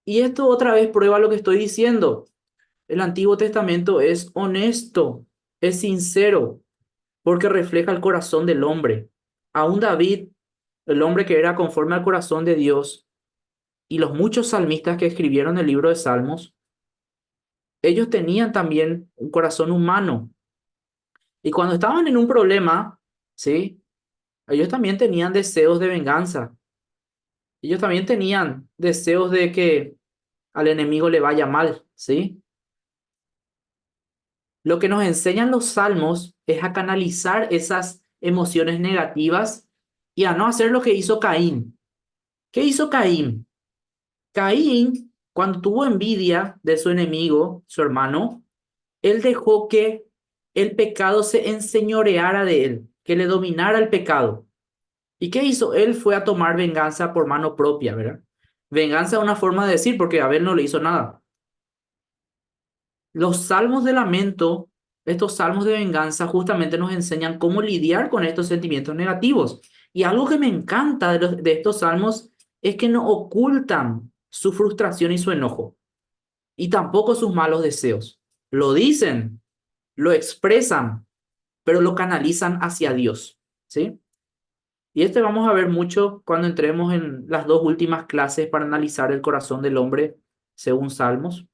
[SPEAKER 1] Y esto otra vez prueba lo que estoy diciendo. El Antiguo Testamento es honesto, es sincero, porque refleja el corazón del hombre. Aún David, el hombre que era conforme al corazón de Dios, y los muchos salmistas que escribieron el libro de Salmos, ellos tenían también un corazón humano. Y cuando estaban en un problema, ¿sí? Ellos también tenían deseos de venganza. Ellos también tenían deseos de que al enemigo le vaya mal, ¿sí? Lo que nos enseñan los salmos es a canalizar esas emociones negativas y a no hacer lo que hizo Caín. ¿Qué hizo Caín? Caín, cuando tuvo envidia de su enemigo, su hermano, él dejó que el pecado se enseñoreara de él, que le dominara el pecado. ¿Y qué hizo? Él fue a tomar venganza por mano propia, ¿verdad? Venganza es una forma de decir, porque Abel no le hizo nada. Los salmos de lamento, estos salmos de venganza, justamente nos enseñan cómo lidiar con estos sentimientos negativos. Y algo que me encanta de estos salmos es que no ocultan su frustración y su enojo, y tampoco sus malos deseos. Lo dicen, lo expresan, pero lo canalizan hacia Dios, ¿sí? Y esto vamos a ver mucho cuando entremos en las dos últimas clases para analizar el corazón del hombre según Salmos,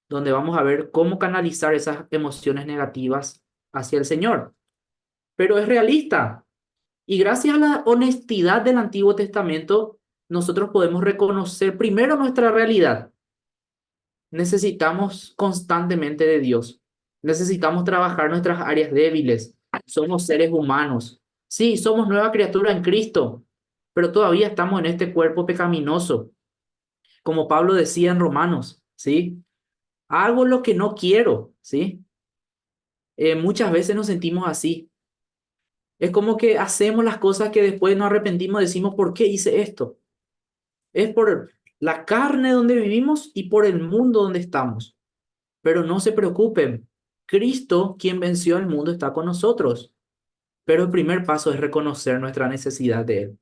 [SPEAKER 1] donde vamos a ver cómo canalizar esas emociones negativas hacia el Señor. Pero es realista. Y gracias a la honestidad del Antiguo Testamento, nosotros podemos reconocer primero nuestra realidad. Necesitamos constantemente de Dios. Necesitamos trabajar nuestras áreas débiles. Somos seres humanos. Sí, somos nueva criatura en Cristo, pero todavía estamos en este cuerpo pecaminoso. Como Pablo decía en Romanos, ¿sí? Hago lo que no quiero, ¿sí? Muchas veces nos sentimos así. Es como que hacemos las cosas que después nos arrepentimos, decimos, ¿por qué hice esto? Es por la carne donde vivimos y por el mundo donde estamos. Pero no se preocupen, Cristo, quien venció al mundo, está con nosotros. Pero el primer paso es reconocer nuestra necesidad de Él.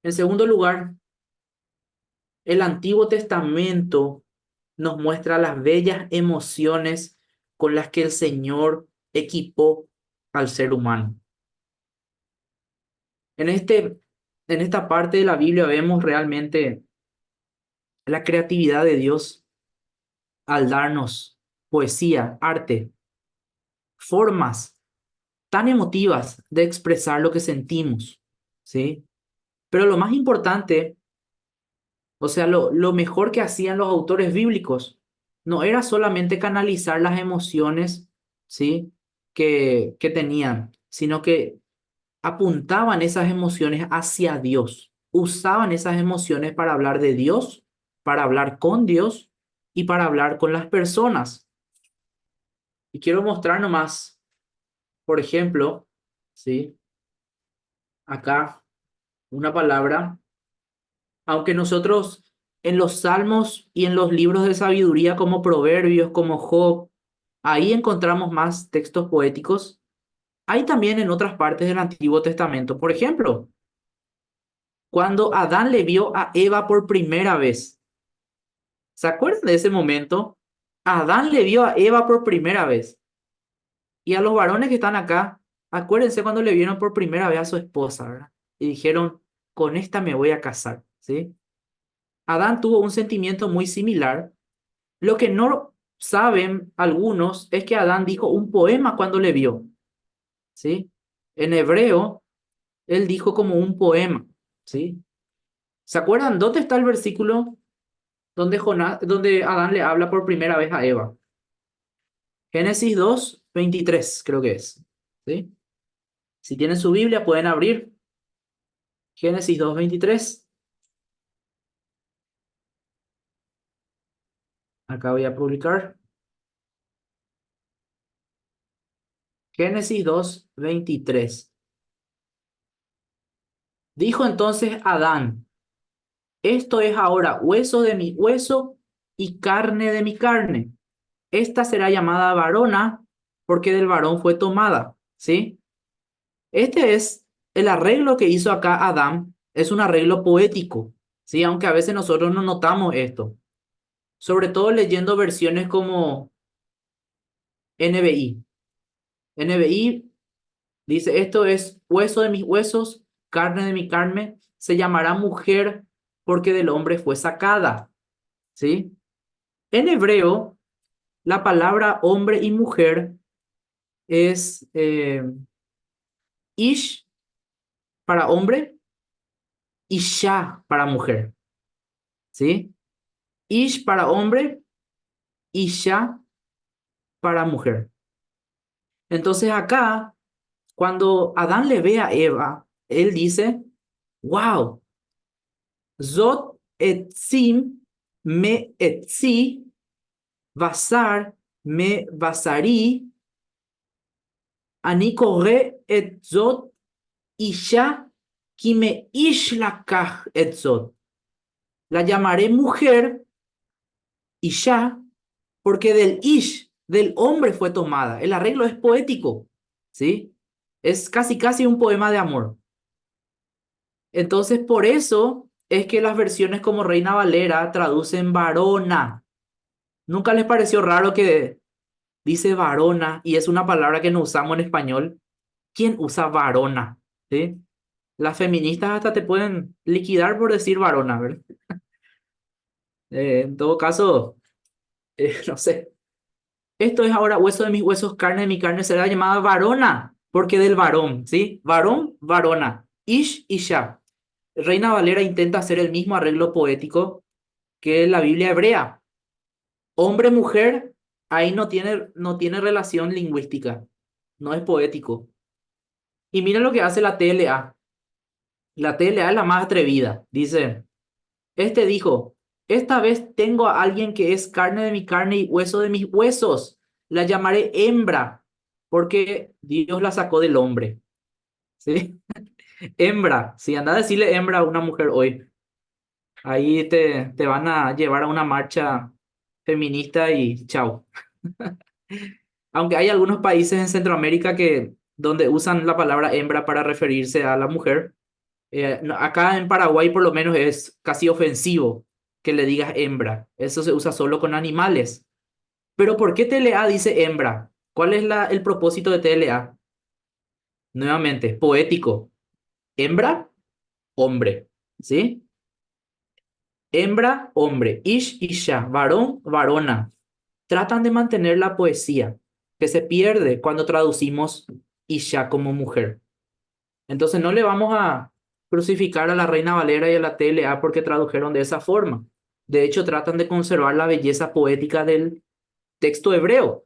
[SPEAKER 1] En segundo lugar, el Antiguo Testamento nos muestra las bellas emociones con las que el Señor equipó al ser humano. En esta parte de la Biblia vemos realmente la creatividad de Dios al darnos poesía, arte, formas tan emotivas de expresar lo que sentimos, ¿sí? Pero lo más importante, o sea, lo mejor que hacían los autores bíblicos, no era solamente canalizar las emociones, ¿sí? que tenían, sino que apuntaban esas emociones hacia Dios, usaban esas emociones para hablar de Dios, para hablar con Dios y para hablar con las personas. Y quiero mostrar nomás, por ejemplo, ¿sí? Acá una palabra, aunque nosotros en los salmos y en los libros de sabiduría como Proverbios, como Job, ahí encontramos más textos poéticos, hay también en otras partes del Antiguo Testamento. Por ejemplo, cuando Adán le vio a Eva por primera vez, ¿se acuerdan de ese momento? Adán le vio a Eva por primera vez. Y a los varones que están acá, acuérdense cuando le vieron por primera vez a su esposa, ¿verdad? Y dijeron, con esta me voy a casar, ¿sí? Adán tuvo un sentimiento muy similar. Lo que no saben algunos es que Adán dijo un poema cuando le vio, ¿sí? En hebreo, él dijo como un poema, ¿sí? ¿Se acuerdan dónde está el versículo donde Adán le habla por primera vez a Eva? Génesis 2:23 creo que es, ¿sí? Si tienen su Biblia pueden abrir Génesis 2:23. Acá voy a publicar. Génesis 2:23. Dijo entonces Adán, Esto es ahora hueso de mi hueso y carne de mi carne. Esta será llamada varona porque del varón fue tomada, ¿sí? Este es el arreglo que hizo acá Adán, es un arreglo poético, ¿sí? Aunque a veces nosotros no notamos esto, sobre todo leyendo versiones como NBI. NBI dice, esto es hueso de mis huesos, carne de mi carne, se llamará mujer porque del hombre fue sacada, ¿sí? En hebreo, la palabra hombre y mujer es ish para hombre y sha para mujer, ¿sí? Ish para hombre y sha para mujer. Entonces acá, cuando Adán le ve a Eva, él dice, wow, zot etzim me etzi, basar me basari, ani kore et zot isha ki me ish lakach et zot. La llamaré mujer, isha, porque del ish, del hombre fue tomada. El arreglo es poético, ¿sí? Es casi un poema de amor. Entonces, por eso es que las versiones como Reina Valera traducen varona. ¿Nunca les pareció raro que dice varona y es una palabra que no usamos en español? ¿Quién usa varona? ¿Sí? Las feministas hasta te pueden liquidar por decir varona, ¿verdad? En todo caso, no sé. Esto es ahora hueso de mis huesos, carne de mi carne, será llamada varona, porque del varón, ¿sí? Varón, varona. Ish, isha. Reina Valera intenta hacer el mismo arreglo poético que la Biblia hebrea. Hombre, mujer, ahí no tiene relación lingüística, no es poético. Y miren lo que hace la TLA. La TLA es la más atrevida. Dice, este dijo, esta vez tengo a alguien que es carne de mi carne y hueso de mis huesos. La llamaré hembra, porque Dios la sacó del hombre. ¿Sí? Hembra. Si anda a decirle hembra a una mujer hoy, ahí te van a llevar a una marcha feminista y chao. Aunque hay algunos países en Centroamérica donde usan la palabra hembra para referirse a la mujer, acá en Paraguay por lo menos es casi ofensivo que le digas hembra. Eso se usa solo con animales. Pero ¿por qué TLA dice hembra? ¿Cuál es el propósito de TLA? Nuevamente, poético. Hembra, hombre. ¿Sí? Hembra, hombre. Ish, isha. Varón, varona. Tratan de mantener la poesía, que se pierde cuando traducimos isha como mujer. Entonces no le vamos a crucificar a la Reina Valera y a la TLA porque tradujeron de esa forma. De hecho, tratan de conservar la belleza poética del texto hebreo.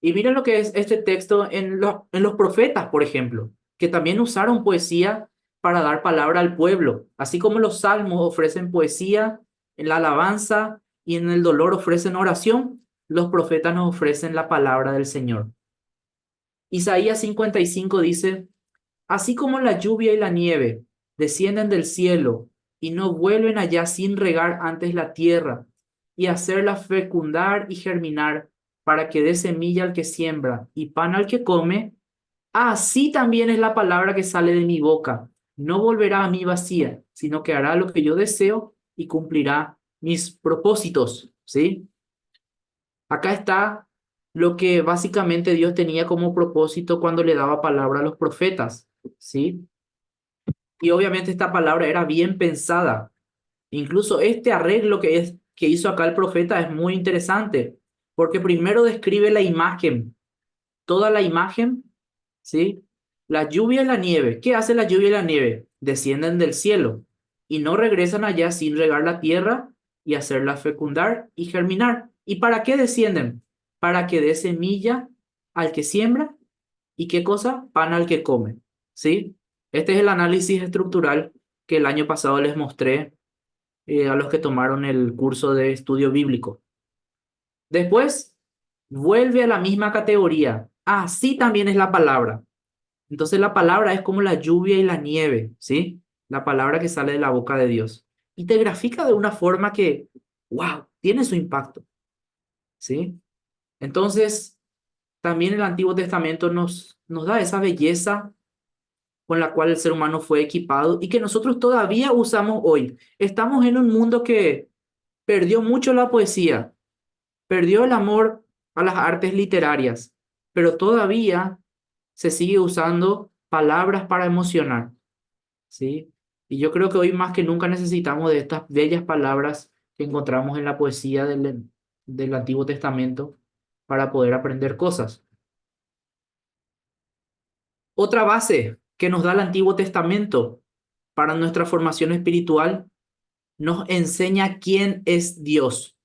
[SPEAKER 1] Y miren lo que es este texto en los profetas, por ejemplo, que también usaron poesía para dar palabra al pueblo. Así como los salmos ofrecen poesía, en la alabanza y en el dolor ofrecen oración, los profetas nos ofrecen la palabra del Señor. Isaías 55 dice, así como la lluvia y la nieve descienden del cielo y no vuelven allá sin regar antes la tierra y hacerla fecundar y germinar para que dé semilla al que siembra y pan al que come, así también es la palabra que sale de mi boca. No volverá a mí vacía, sino que hará lo que yo deseo y cumplirá mis propósitos, ¿sí? Acá está lo que básicamente Dios tenía como propósito cuando le daba palabra a los profetas, ¿sí? Y obviamente esta palabra era bien pensada. Incluso este arreglo que hizo acá el profeta es muy interesante, porque primero describe la imagen, toda la imagen, ¿sí? La lluvia y la nieve. ¿Qué hace la lluvia y la nieve? Descienden del cielo y no regresan allá sin regar la tierra y hacerla fecundar y germinar. ¿Y para qué descienden? Para que dé semilla al que siembra y qué cosa? Pan al que come, ¿sí? Este es el análisis estructural que el año pasado les mostré a los que tomaron el curso de estudio bíblico. Después, vuelve a la misma categoría. Así también es la palabra. Entonces la palabra es como la lluvia y la nieve, ¿sí? La palabra que sale de la boca de Dios. y te grafica de una forma que, wow, tiene su impacto, ¿sí? Entonces, también el Antiguo Testamento nos da esa belleza con la cual el ser humano fue equipado y que nosotros todavía usamos hoy. Estamos en un mundo que perdió mucho la poesía, perdió el amor a las artes literarias, pero todavía se sigue usando palabras para emocionar, ¿sí? Y yo creo que hoy más que nunca necesitamos de estas bellas palabras que encontramos en la poesía del Antiguo Testamento para poder aprender cosas. Otra base que nos da el Antiguo Testamento para nuestra formación espiritual nos enseña quién es Dios,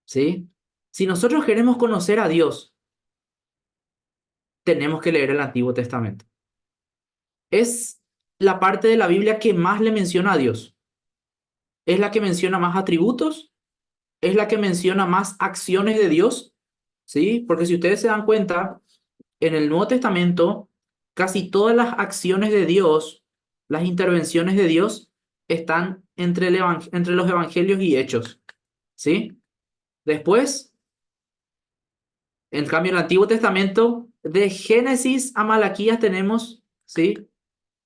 [SPEAKER 1] ¿sí? Si nosotros queremos conocer a Dios, tenemos que leer el Antiguo Testamento. Es la parte de la Biblia que más le menciona a Dios. Es la que menciona más atributos, es la que menciona más acciones de Dios, ¿sí? Porque si ustedes se dan cuenta, en el Nuevo Testamento, casi todas las acciones de Dios, las intervenciones de Dios, están entre los evangelios y hechos, ¿sí? Después, en cambio, en el Antiguo Testamento, de Génesis a Malaquías tenemos, ¿sí?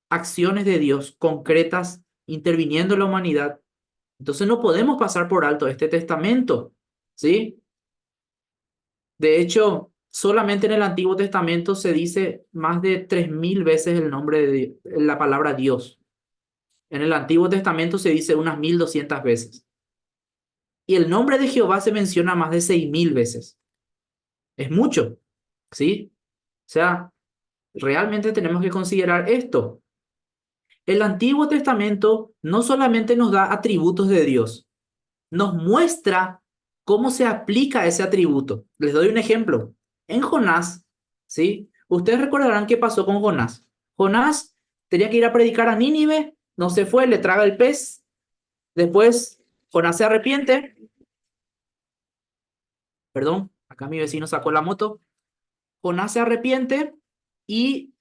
[SPEAKER 1] Acciones de Dios concretas interviniendo en la humanidad. Entonces no podemos pasar por alto este testamento, ¿sí? De hecho, solamente en el Antiguo Testamento se dice más de 3000 veces el nombre de Dios, la palabra Dios. En el Antiguo Testamento se dice unas 1200 veces. Y el nombre de Jehová se menciona más de 6000 veces. Es mucho, ¿sí? O sea, realmente tenemos que considerar esto. El Antiguo Testamento no solamente nos da atributos de Dios, nos muestra cómo se aplica ese atributo. Les doy un ejemplo. En Jonás, ¿sí? Ustedes recordarán qué pasó con Jonás. Jonás tenía que ir a predicar a Nínive, no se fue, le traga el pez. Después Jonás se arrepiente. Perdón, acá mi vecino sacó la moto. Jonás se arrepiente y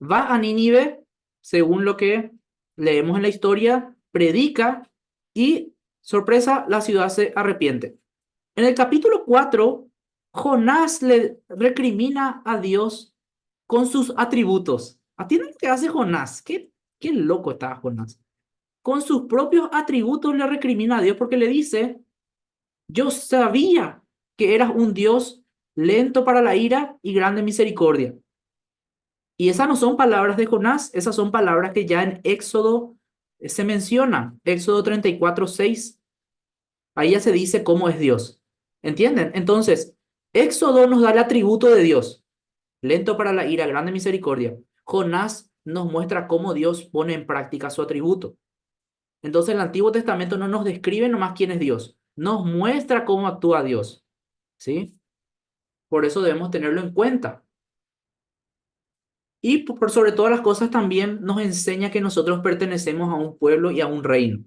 [SPEAKER 1] va a Nínive, según lo que leemos en la historia, predica y, sorpresa, la ciudad se arrepiente. En el capítulo 4, Jonás le recrimina a Dios con sus atributos. ¿Atienden lo que hace Jonás? Qué loco está Jonás. Con sus propios atributos le recrimina a Dios porque le dice, yo sabía que eras un Dios lento para la ira y grande en misericordia. Y esas no son palabras de Jonás, esas son palabras que ya en Éxodo se mencionan. Éxodo 34:6. Ahí ya se dice cómo es Dios. ¿Entienden? Entonces, Éxodo nos da el atributo de Dios. Lento para la ira, grande misericordia. Jonás nos muestra cómo Dios pone en práctica su atributo. Entonces, el Antiguo Testamento no nos describe nomás quién es Dios, nos muestra cómo actúa Dios. ¿Sí? Por eso debemos tenerlo en cuenta. Y por sobre todas las cosas también nos enseña que nosotros pertenecemos a un pueblo y a un reino.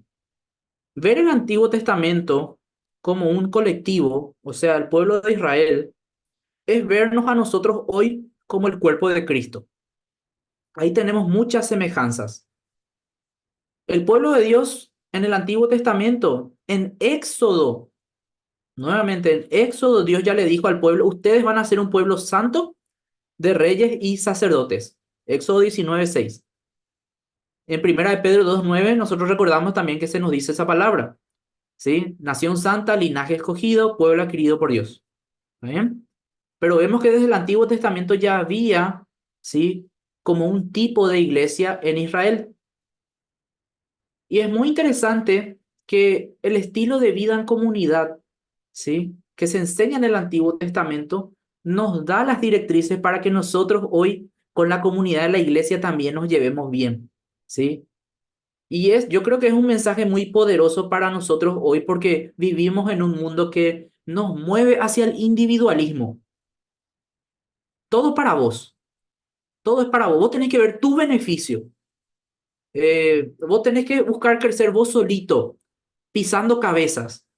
[SPEAKER 1] Ver el Antiguo Testamento como un colectivo, o sea, el pueblo de Israel, es vernos a nosotros hoy como el cuerpo de Cristo. Ahí tenemos muchas semejanzas. El pueblo de Dios en el Antiguo Testamento, en Éxodo, nuevamente en Éxodo, Dios ya le dijo al pueblo, ustedes van a ser un pueblo santo de reyes y sacerdotes. Éxodo 19:6. En Primera de Pedro 2:9 nosotros recordamos también que se nos dice esa palabra, ¿sí? Nación santa, linaje escogido, pueblo adquirido por Dios. ¿Está bien? Pero vemos que desde el Antiguo Testamento ya había, ¿sí? Como un tipo de iglesia en Israel. Y es muy interesante que el estilo de vida en comunidad, ¿sí? Que se enseña en el Antiguo Testamento, nos da las directrices para que nosotros hoy con la comunidad de la iglesia también nos llevemos bien, ¿sí? Y yo creo que es un mensaje muy poderoso para nosotros hoy porque vivimos en un mundo que nos mueve hacia el individualismo. Todo para vos. Todo es para vos. Vos tenés que ver tu beneficio. Vos tenés que buscar crecer vos solito, pisando cabezas.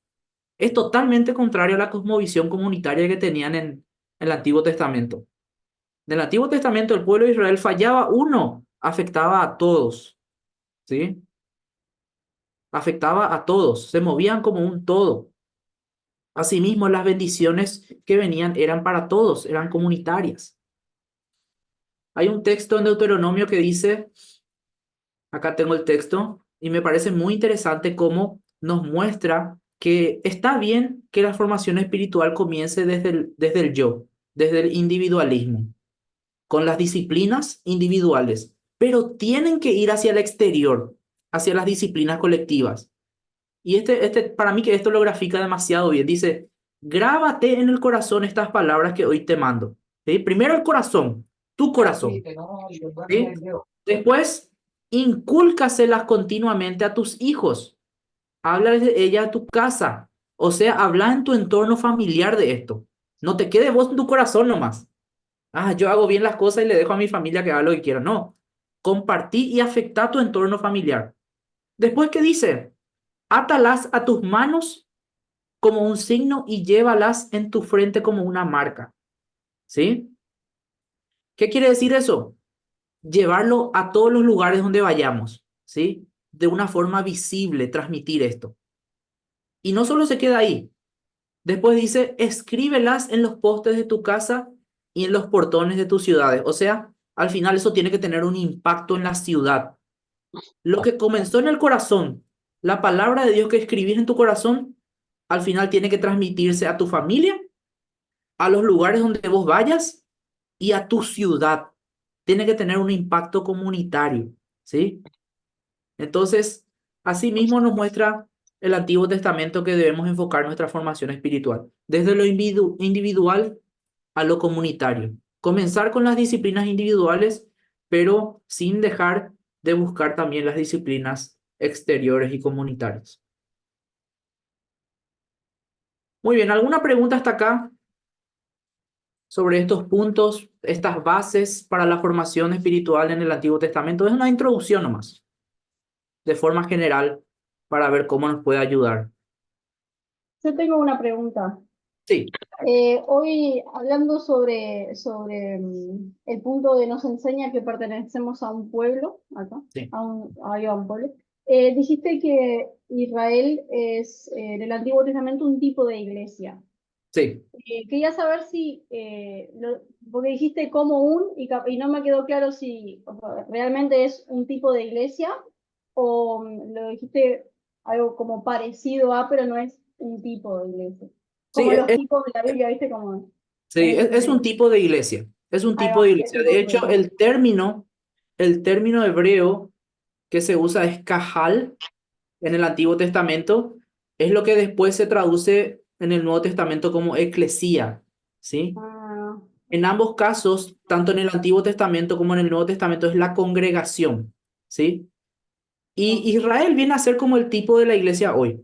[SPEAKER 1] Es totalmente contrario a la cosmovisión comunitaria que tenían en el Antiguo Testamento. En el Antiguo Testamento el pueblo de Israel fallaba uno, afectaba a todos, ¿sí? afectaba a todos, se movían como un todo. Asimismo, las bendiciones que venían eran para todos, eran comunitarias. Hay un texto en Deuteronomio que dice, acá tengo el texto, y me parece muy interesante cómo nos muestra que está bien que la formación espiritual comience desde el yo, desde el individualismo, con las disciplinas individuales, pero tienen que ir hacia el exterior, hacia las disciplinas colectivas. Y para mí que esto lo grafica demasiado bien. Dice, grábate en el corazón estas palabras que hoy te mando. ¿Sí? Primero el corazón, tu corazón. ¿Sí? Después, incúlcaselas continuamente a tus hijos. Háblales de ella a tu casa. O sea, habla en tu entorno familiar de esto. No te quede vos en tu corazón nomás. Ah, yo hago bien las cosas y le dejo a mi familia que haga lo que quiera. No. Compartí y afecta tu entorno familiar. Después, ¿qué dice? Átalas a tus manos como un signo y llévalas en tu frente como una marca. ¿Sí? ¿Qué quiere decir eso? Llevarlo a todos los lugares donde vayamos. ¿Sí? De una forma visible, transmitir esto. Y no solo se queda ahí. Después dice, escríbelas en los postes de tu casa y en los portones de tus ciudades. O sea, al final eso tiene que tener un impacto en la ciudad. Lo que comenzó en el corazón, la palabra de Dios que escribís en tu corazón, al final tiene que transmitirse a tu familia, a los lugares donde vos vayas y a tu ciudad. Tiene que tener un impacto comunitario, ¿sí? Entonces, asimismo nos muestra el Antiguo Testamento que debemos enfocar nuestra formación espiritual, desde lo individual a lo comunitario. Comenzar con las disciplinas individuales, pero sin dejar de buscar también las disciplinas exteriores y comunitarias. Muy bien, ¿alguna pregunta hasta acá sobre estos puntos, estas bases para la formación espiritual en el Antiguo Testamento? Es una introducción nomás, de forma general, para ver cómo nos puede ayudar.
[SPEAKER 7] Yo tengo una pregunta.
[SPEAKER 1] Sí,
[SPEAKER 7] Hoy hablando sobre el punto de nos enseña que pertenecemos a un pueblo, acá,
[SPEAKER 1] sí,
[SPEAKER 7] ahí va un pueblo. Dijiste que Israel es en el Antiguo Testamento un tipo de iglesia.
[SPEAKER 1] sí.
[SPEAKER 7] Quería saber si, porque dijiste como y no me quedó claro si o sea, realmente es un tipo de iglesia o lo dijiste algo como parecido a, pero no es un tipo de iglesia.
[SPEAKER 1] Sí,
[SPEAKER 7] Como los tipos de la Biblia, ¿viste? Como
[SPEAKER 1] sí,
[SPEAKER 7] en ese
[SPEAKER 1] es un
[SPEAKER 7] sentido.
[SPEAKER 1] tipo de iglesia. Es un
[SPEAKER 7] Ahí
[SPEAKER 1] tipo de
[SPEAKER 7] va, es
[SPEAKER 1] iglesia.
[SPEAKER 7] un
[SPEAKER 1] De
[SPEAKER 7] tipo de
[SPEAKER 1] hecho,
[SPEAKER 7] iglesia.
[SPEAKER 1] el término hebreo que se usa es kahal en el Antiguo Testamento. Es lo que después se traduce en el Nuevo Testamento como eclesía, ¿sí?
[SPEAKER 7] Ah,
[SPEAKER 1] En ambos casos, tanto en el Antiguo Testamento como en el Nuevo Testamento, es la congregación, ¿sí? Y Israel viene a ser como el tipo de la iglesia hoy.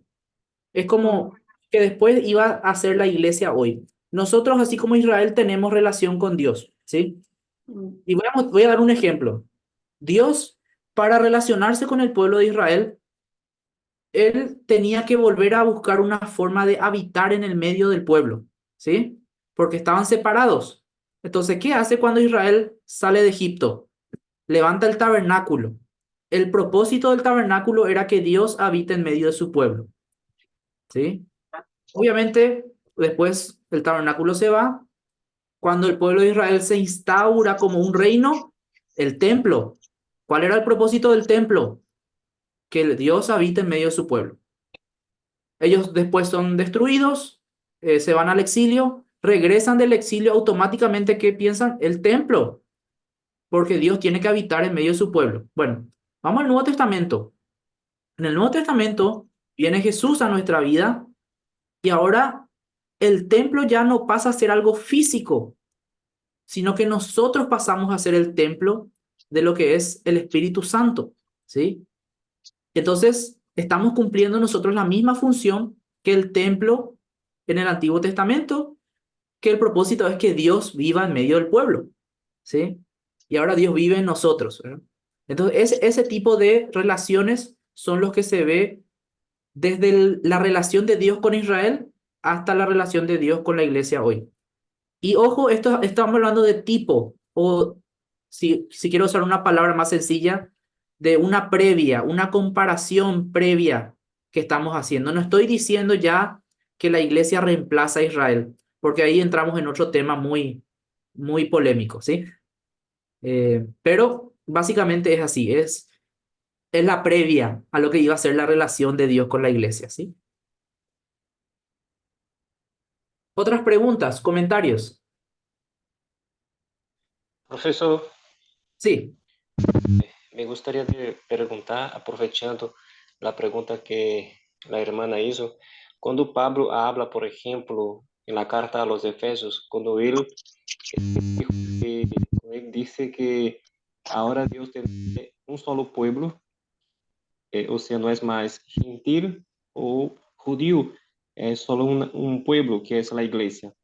[SPEAKER 1] Es como que después iba a ser la iglesia hoy. Nosotros, así como Israel, tenemos relación con Dios, ¿sí? Y voy a dar un ejemplo. Dios, para relacionarse con el pueblo de Israel, él tenía que volver a buscar una forma de habitar en el medio del pueblo, ¿sí? Porque estaban separados. Entonces, ¿qué hace cuando Israel sale de Egipto? Levanta el tabernáculo. El propósito del tabernáculo era que Dios habite en medio de su pueblo, ¿sí? Obviamente, después el tabernáculo se va. Cuando el pueblo de Israel se instaura como un reino, el templo. ¿Cuál era el propósito del templo? Que Dios habite en medio de su pueblo. Ellos después son destruidos, se van al exilio, regresan del exilio automáticamente, ¿qué piensan? El templo, porque Dios tiene que habitar en medio de su pueblo. Bueno, vamos al Nuevo Testamento. En el Nuevo Testamento viene Jesús a nuestra vida y ahora el templo ya no pasa a ser algo físico, sino que nosotros pasamos a ser el templo de lo que es el Espíritu Santo, ¿sí? Entonces, estamos cumpliendo nosotros la misma función que el templo en el Antiguo Testamento, que el propósito es que Dios viva en medio del pueblo, ¿sí? Y ahora Dios vive en nosotros, ¿verdad? Entonces, ese tipo de relaciones son los que se ve desde la relación de Dios con Israel hasta la relación de Dios con la iglesia hoy. Y ojo, estamos hablando de tipo, o si quiero usar una palabra más sencilla, de una previa, una comparación previa que estamos haciendo. No estoy diciendo ya que la iglesia reemplaza a Israel, porque ahí entramos en otro tema muy polémico, ¿sí? Pero básicamente es así, es la previa a lo que iba a ser la relación de Dios con la iglesia, ¿sí? Otras preguntas, comentarios.
[SPEAKER 6] Profesor,
[SPEAKER 1] Sí,
[SPEAKER 6] me gustaría preguntar, aprovechando la pregunta que la hermana hizo, cuando Pablo habla, por ejemplo, en la carta a los Efesios, él dice que ahora Dios tiene un solo pueblo, o sea, no es más gentil o judío, es solo un pueblo que es la iglesia.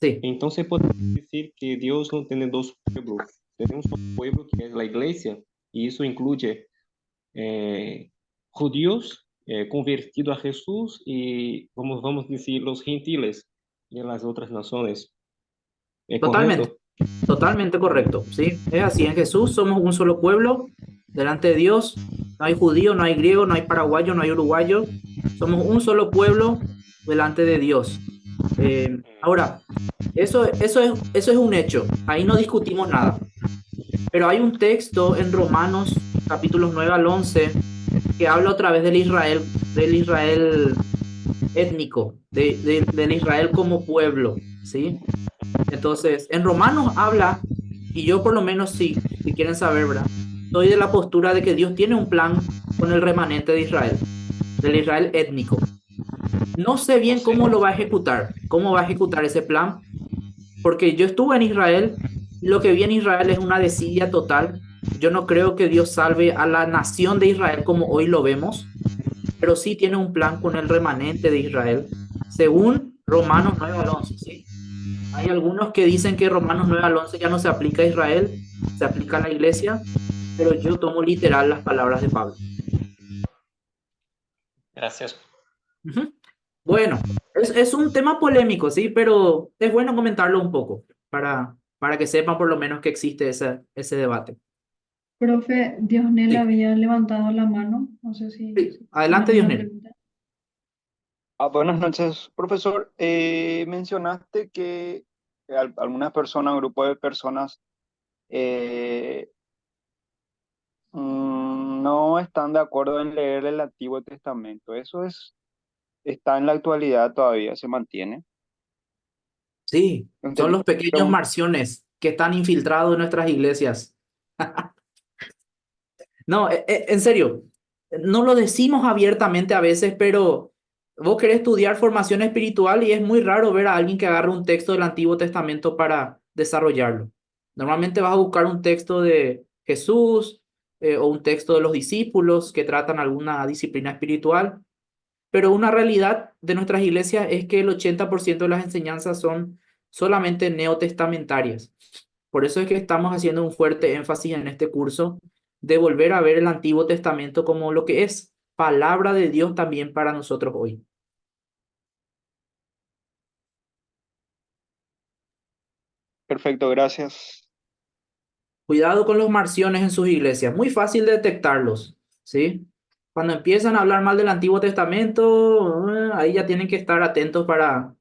[SPEAKER 1] sí,
[SPEAKER 6] Entonces podemos decir que Dios no tiene dos pueblos, tiene un solo pueblo que es la iglesia, y eso incluye judíos convertidos a Jesús y, como vamos a decir, los gentiles de las otras naciones. ¿Es
[SPEAKER 1] totalmente.
[SPEAKER 6] correcto?
[SPEAKER 1] Totalmente correcto, ¿sí? Es así, en Jesús somos un solo pueblo delante de Dios. No hay judío, no hay griego, no hay paraguayo, no hay uruguayo. Somos un solo pueblo delante de Dios. Ahora, eso es un hecho. Ahí no discutimos nada. Pero hay un texto en Romanos, capítulos 9 al 11, que habla otra vez del Israel étnico, del Israel como pueblo, ¿sí? Entonces, en Romanos habla, y yo por lo menos sí, si quieren saber, ¿verdad? Estoy de la postura de que Dios tiene un plan con el remanente de Israel, del Israel étnico. No sé bien cómo lo va a ejecutar, cómo va a ejecutar ese plan, porque yo estuve en Israel, y lo que vi en Israel es una desidia total. Yo no creo que Dios salve a la nación de Israel como hoy lo vemos, pero sí tiene un plan con el remanente de Israel, según Romanos 9 al 11, ¿sí? Hay algunos que dicen que Romanos 9 al 11 ya no se aplica a Israel, se aplica a la iglesia, pero yo tomo literal las palabras de Pablo.
[SPEAKER 6] Gracias.
[SPEAKER 1] Ujú. Bueno, es un tema polémico, sí, pero es bueno comentarlo un poco para que sepan por lo menos que existe ese debate.
[SPEAKER 3] Profe, Diosnel
[SPEAKER 1] Sí,
[SPEAKER 3] había levantado la mano. No sé
[SPEAKER 1] sí.
[SPEAKER 3] si tiene
[SPEAKER 1] Adelante,
[SPEAKER 3] alguna
[SPEAKER 1] Diosnel.
[SPEAKER 3] pregunta.
[SPEAKER 11] Buenas noches, profesor. Mencionaste que algunas personas, un grupo de personas, eh, no están de acuerdo en leer el Antiguo Testamento. Está en la actualidad todavía, se mantiene.
[SPEAKER 1] Sí, son
[SPEAKER 11] Entonces,
[SPEAKER 1] los pequeños
[SPEAKER 11] pregun-
[SPEAKER 1] marciones que están infiltrados en nuestras iglesias. No, en serio, no lo decimos abiertamente a veces, pero vos querés estudiar formación espiritual y es muy raro ver a alguien que agarre un texto del Antiguo Testamento para desarrollarlo. Normalmente vas a buscar un texto de Jesús o un texto de los discípulos que tratan alguna disciplina espiritual, pero una realidad de nuestras iglesias es que el 80% de las enseñanzas son solamente neotestamentarias. Por eso es que estamos haciendo un fuerte énfasis en este curso de volver a ver el Antiguo Testamento como lo que es palabra de Dios también para nosotros hoy.
[SPEAKER 11] Perfecto, gracias.
[SPEAKER 1] Cuidado con los marciones en sus iglesias, muy fácil de detectarlos, ¿sí? Cuando empiezan a hablar mal del Antiguo Testamento, ahí ya tienen que estar atentos para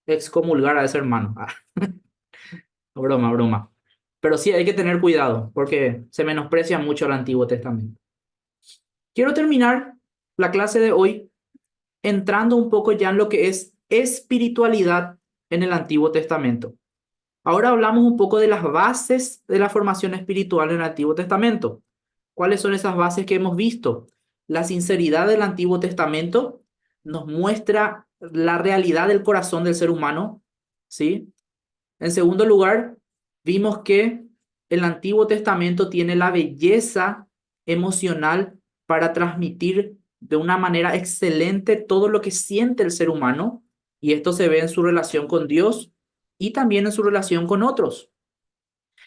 [SPEAKER 1] excomulgar a ese hermano. Broma, broma. Pero sí hay que tener cuidado porque se menosprecia mucho el Antiguo Testamento. Quiero terminar la clase de hoy entrando un poco ya en lo que es espiritualidad en el Antiguo Testamento. Ahora hablamos un poco de las bases de la formación espiritual en el Antiguo Testamento. ¿Cuáles son esas bases que hemos visto? La sinceridad del Antiguo Testamento nos muestra la realidad del corazón del ser humano, ¿sí? En segundo lugar, vimos que el Antiguo Testamento tiene la belleza emocional para transmitir de una manera excelente todo lo que siente el ser humano, y esto se ve en su relación con Dios y también en su relación con otros.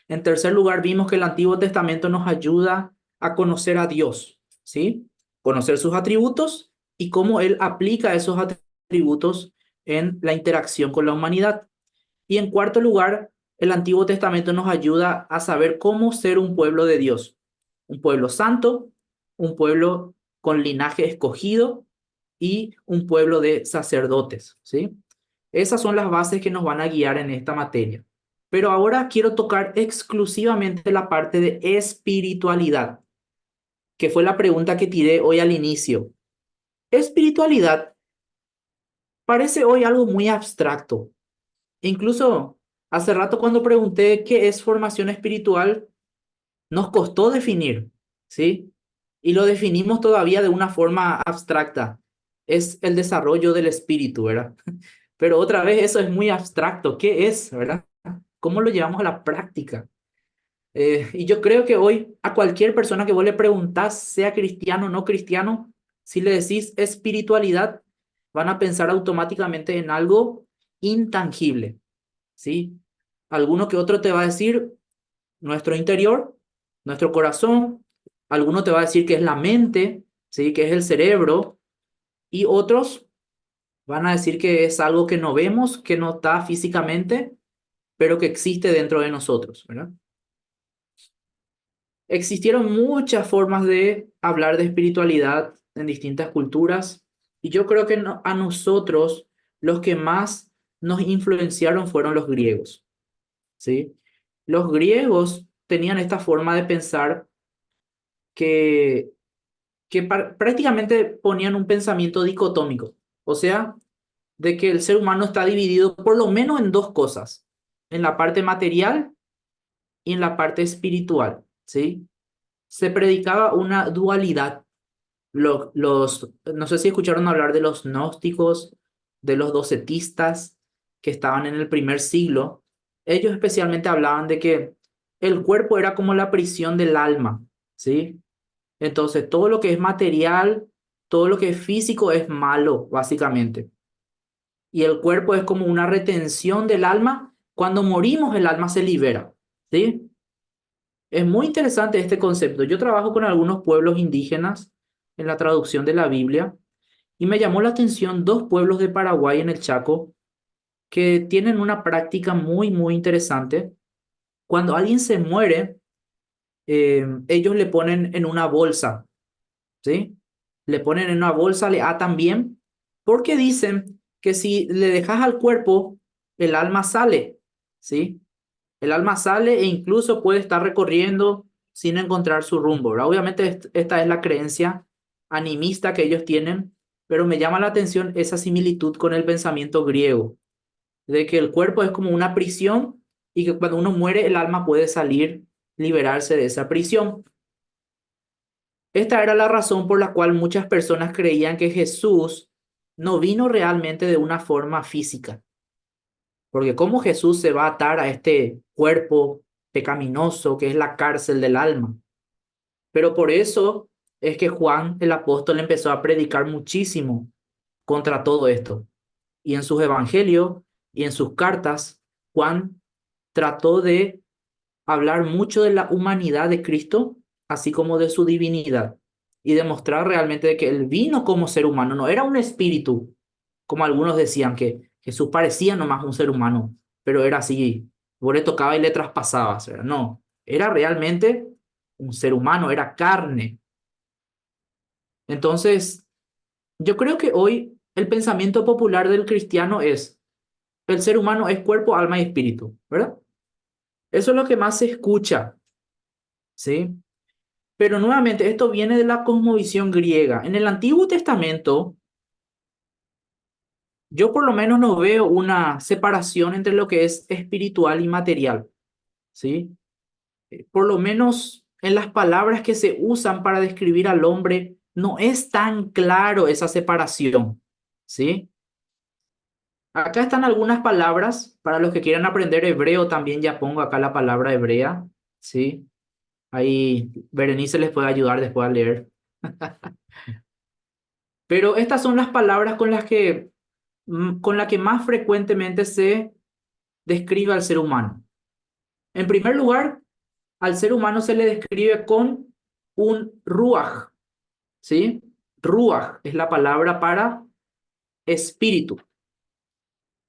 [SPEAKER 1] En tercer lugar, vimos que el Antiguo Testamento nos ayuda a conocer a Dios, ¿sí? Conocer sus atributos y cómo Él aplica esos atributos en la interacción con la humanidad. Y en cuarto lugar, el Antiguo Testamento nos ayuda a saber cómo ser un pueblo de Dios, un pueblo santo, un pueblo con linaje escogido, y un pueblo de sacerdotes, ¿sí? Esas son las bases que nos van a guiar en esta materia. Pero ahora quiero tocar exclusivamente la parte de espiritualidad, que fue la pregunta que tiré hoy al inicio. Espiritualidad parece hoy algo muy abstracto. Incluso hace rato cuando pregunté qué es formación espiritual, nos costó definir, ¿sí? Y lo definimos todavía de una forma abstracta. Es el desarrollo del espíritu, ¿verdad? Pero otra vez eso es muy abstracto. ¿Qué es, verdad? ¿Cómo lo llevamos a la práctica? Y yo creo que hoy a cualquier persona que vos le preguntás, sea cristiano o no cristiano, si le decís espiritualidad, van a pensar automáticamente en algo intangible, ¿sí? Alguno que otro te va a decir nuestro interior, nuestro corazón, alguno te va a decir que es la mente, ¿sí? Que es el cerebro, y otros van a decir que es algo que no vemos, que no está físicamente, pero que existe dentro de nosotros, ¿verdad? Existieron muchas formas de hablar de espiritualidad en distintas culturas y yo creo que a nosotros los que más nos influenciaron fueron los griegos, ¿sí? Los griegos tenían esta forma de pensar que, prácticamente ponían un pensamiento dicotómico, o sea, de que el ser humano está dividido por lo menos en dos cosas, en la parte material y en la parte espiritual, ¿sí? Se predicaba una dualidad. No sé si escucharon hablar de los gnósticos, de los docetistas que estaban en el primer siglo. Ellos especialmente hablaban de que el cuerpo era como la prisión del alma, ¿sí? Entonces, todo lo que es material, todo lo que es físico es malo, básicamente. Y el cuerpo es como una retención del alma. Cuando morimos, el alma se libera, ¿sí? Es muy interesante este concepto. Yo trabajo con algunos pueblos indígenas en la traducción de la Biblia y me llamó la atención dos pueblos de Paraguay en el Chaco que tienen una práctica muy, muy interesante. Cuando alguien se muere, ellos le ponen en una bolsa, ¿sí? Le ponen en una bolsa, le atan bien, porque dicen que si le dejas al cuerpo, el alma sale, ¿sí? El alma sale e incluso puede estar recorriendo sin encontrar su rumbo, ¿verdad? Obviamente esta es la creencia animista que ellos tienen, pero me llama la atención esa similitud con el pensamiento griego, de que el cuerpo es como una prisión y que cuando uno muere el alma puede salir, liberarse de esa prisión. Esta era la razón por la cual muchas personas creían que Jesús no vino realmente de una forma física. Porque ¿cómo Jesús se va a atar a este cuerpo pecaminoso que es la cárcel del alma? Pero por eso es que Juan el apóstol empezó a predicar muchísimo contra todo esto. Y en sus evangelios y en sus cartas, Juan trató de hablar mucho de la humanidad de Cristo, así como de su divinidad, y demostrar realmente de que él vino como ser humano, no era un espíritu, como algunos decían, que Jesús parecía nomás un ser humano, pero era así, vos le tocaba y le traspasabas, ¿verdad? No, era realmente un ser humano, era carne. Entonces, yo creo que hoy el pensamiento popular del cristiano es, el ser humano es cuerpo, alma y espíritu, ¿verdad? Eso es lo que más se escucha, ¿sí? Pero nuevamente, esto viene de la cosmovisión griega. En el Antiguo Testamento, yo por lo menos no veo una separación entre lo que es espiritual y material, ¿sí? Por lo menos en las palabras que se usan para describir al hombre, no es tan claro esa separación, ¿sí? Acá están algunas palabras, para los que quieran aprender hebreo, también ya pongo acá la palabra hebrea, ¿sí? Ahí Berenice les puede ayudar después a leer. Pero estas son las palabras con las que más frecuentemente se describe al ser humano. En primer lugar, al ser humano se le describe con un ruaj, ¿sí? Ruaj es la palabra para espíritu,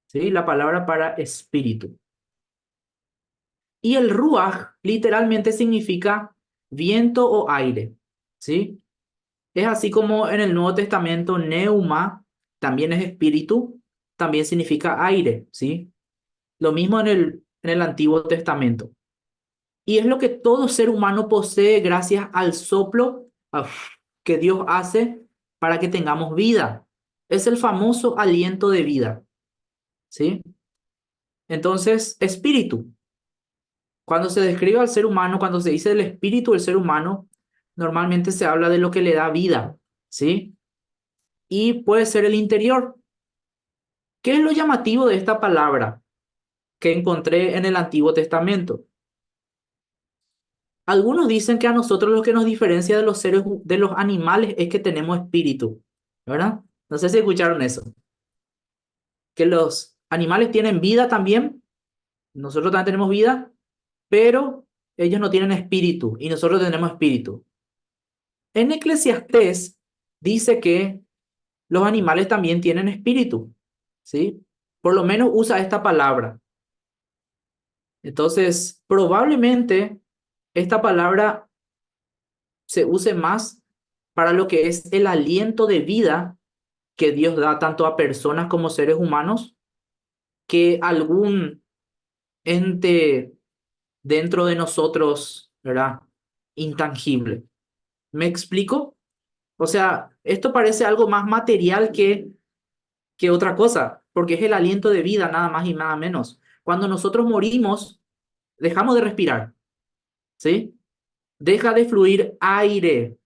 [SPEAKER 1] ¿sí? La palabra para espíritu. Y el ruaj literalmente significa viento o aire, ¿sí? Es así como en el Nuevo Testamento, neuma también es espíritu, también significa aire, ¿sí? Lo mismo en el Antiguo Testamento. Y es lo que todo ser humano posee gracias al soplo que Dios hace para que tengamos vida. Es el famoso aliento de vida, ¿sí? Entonces, espíritu. Cuando se describe al ser humano, cuando se dice el espíritu del ser humano, normalmente se habla de lo que le da vida, ¿sí? Y puede ser el interior. ¿Qué es lo llamativo de esta palabra que encontré en el Antiguo Testamento? Algunos dicen que a nosotros lo que nos diferencia de los de los animales es que tenemos espíritu, ¿verdad? No sé si escucharon eso. Que los animales tienen vida también, nosotros también tenemos vida, pero ellos no tienen espíritu y nosotros tenemos espíritu. En Eclesiastés dice que los animales también tienen espíritu, ¿sí? Por lo menos usa esta palabra. Entonces, probablemente esta palabra se use más para lo que es el aliento de vida que Dios da tanto a personas como seres humanos, que algún ente dentro de nosotros, ¿verdad? Intangible. ¿Me explico? O sea, esto parece algo más material que otra cosa, porque es el aliento de vida, nada más y nada menos. Cuando nosotros morimos, dejamos de respirar, ¿sí? Deja de fluir aire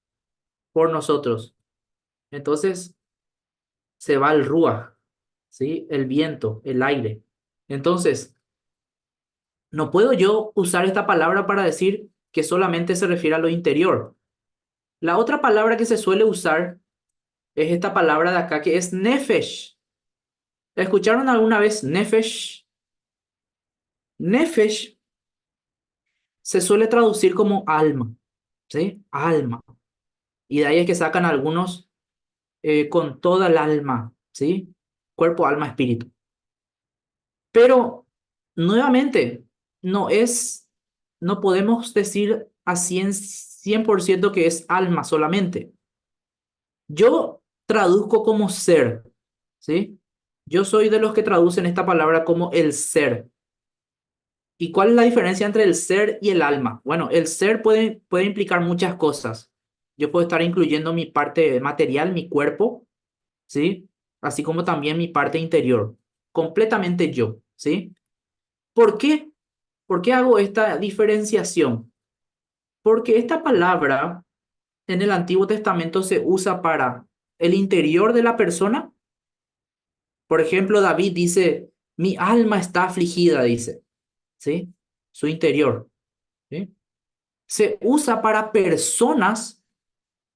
[SPEAKER 1] por nosotros. Entonces se va el ruaj, ¿sí? El viento, el aire. Entonces, no puedo yo usar esta palabra para decir que solamente se refiere a lo interior. La otra palabra que se suele usar es esta palabra de acá que es nefesh. ¿Escucharon alguna vez nefesh? Nefesh se suele traducir como alma, ¿sí? Alma. Y de ahí es que sacan algunos con toda el alma, ¿sí? Cuerpo, alma, espíritu. Pero, nuevamente, no podemos decir a 100% que es alma solamente. Yo traduzco como ser, ¿sí? Yo soy de los que traducen esta palabra como el ser. ¿Y cuál es la diferencia entre el ser y el alma? Bueno, el ser puede implicar muchas cosas. Yo puedo estar incluyendo mi parte material, mi cuerpo, ¿sí? Así como también mi parte interior. Completamente yo, ¿sí? ¿Por qué? ¿Por qué hago esta diferenciación? Porque esta palabra en el Antiguo Testamento se usa para el interior de la persona. Por ejemplo, David dice, mi alma está afligida, dice, ¿sí? Su interior, ¿sí? Se usa para personas,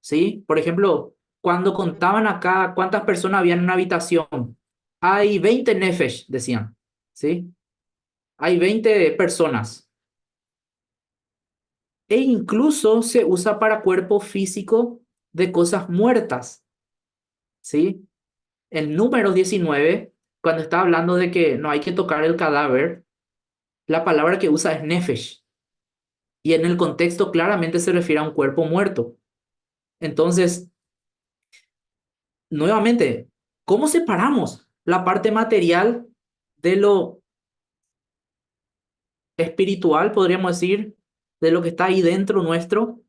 [SPEAKER 1] ¿sí? Por ejemplo, cuando contaban acá cuántas personas había en una habitación, hay 20 nefesh, decían, ¿sí? Hay 20 personas. E incluso se usa para cuerpo físico de cosas muertas, ¿sí? El número 19, cuando está hablando de que no hay que tocar el cadáver, la palabra que usa es nefesh. Y en el contexto claramente se refiere a un cuerpo muerto. Entonces, nuevamente, ¿cómo separamos la parte material de lo espiritual, podríamos decir, de lo que está ahí dentro nuestro?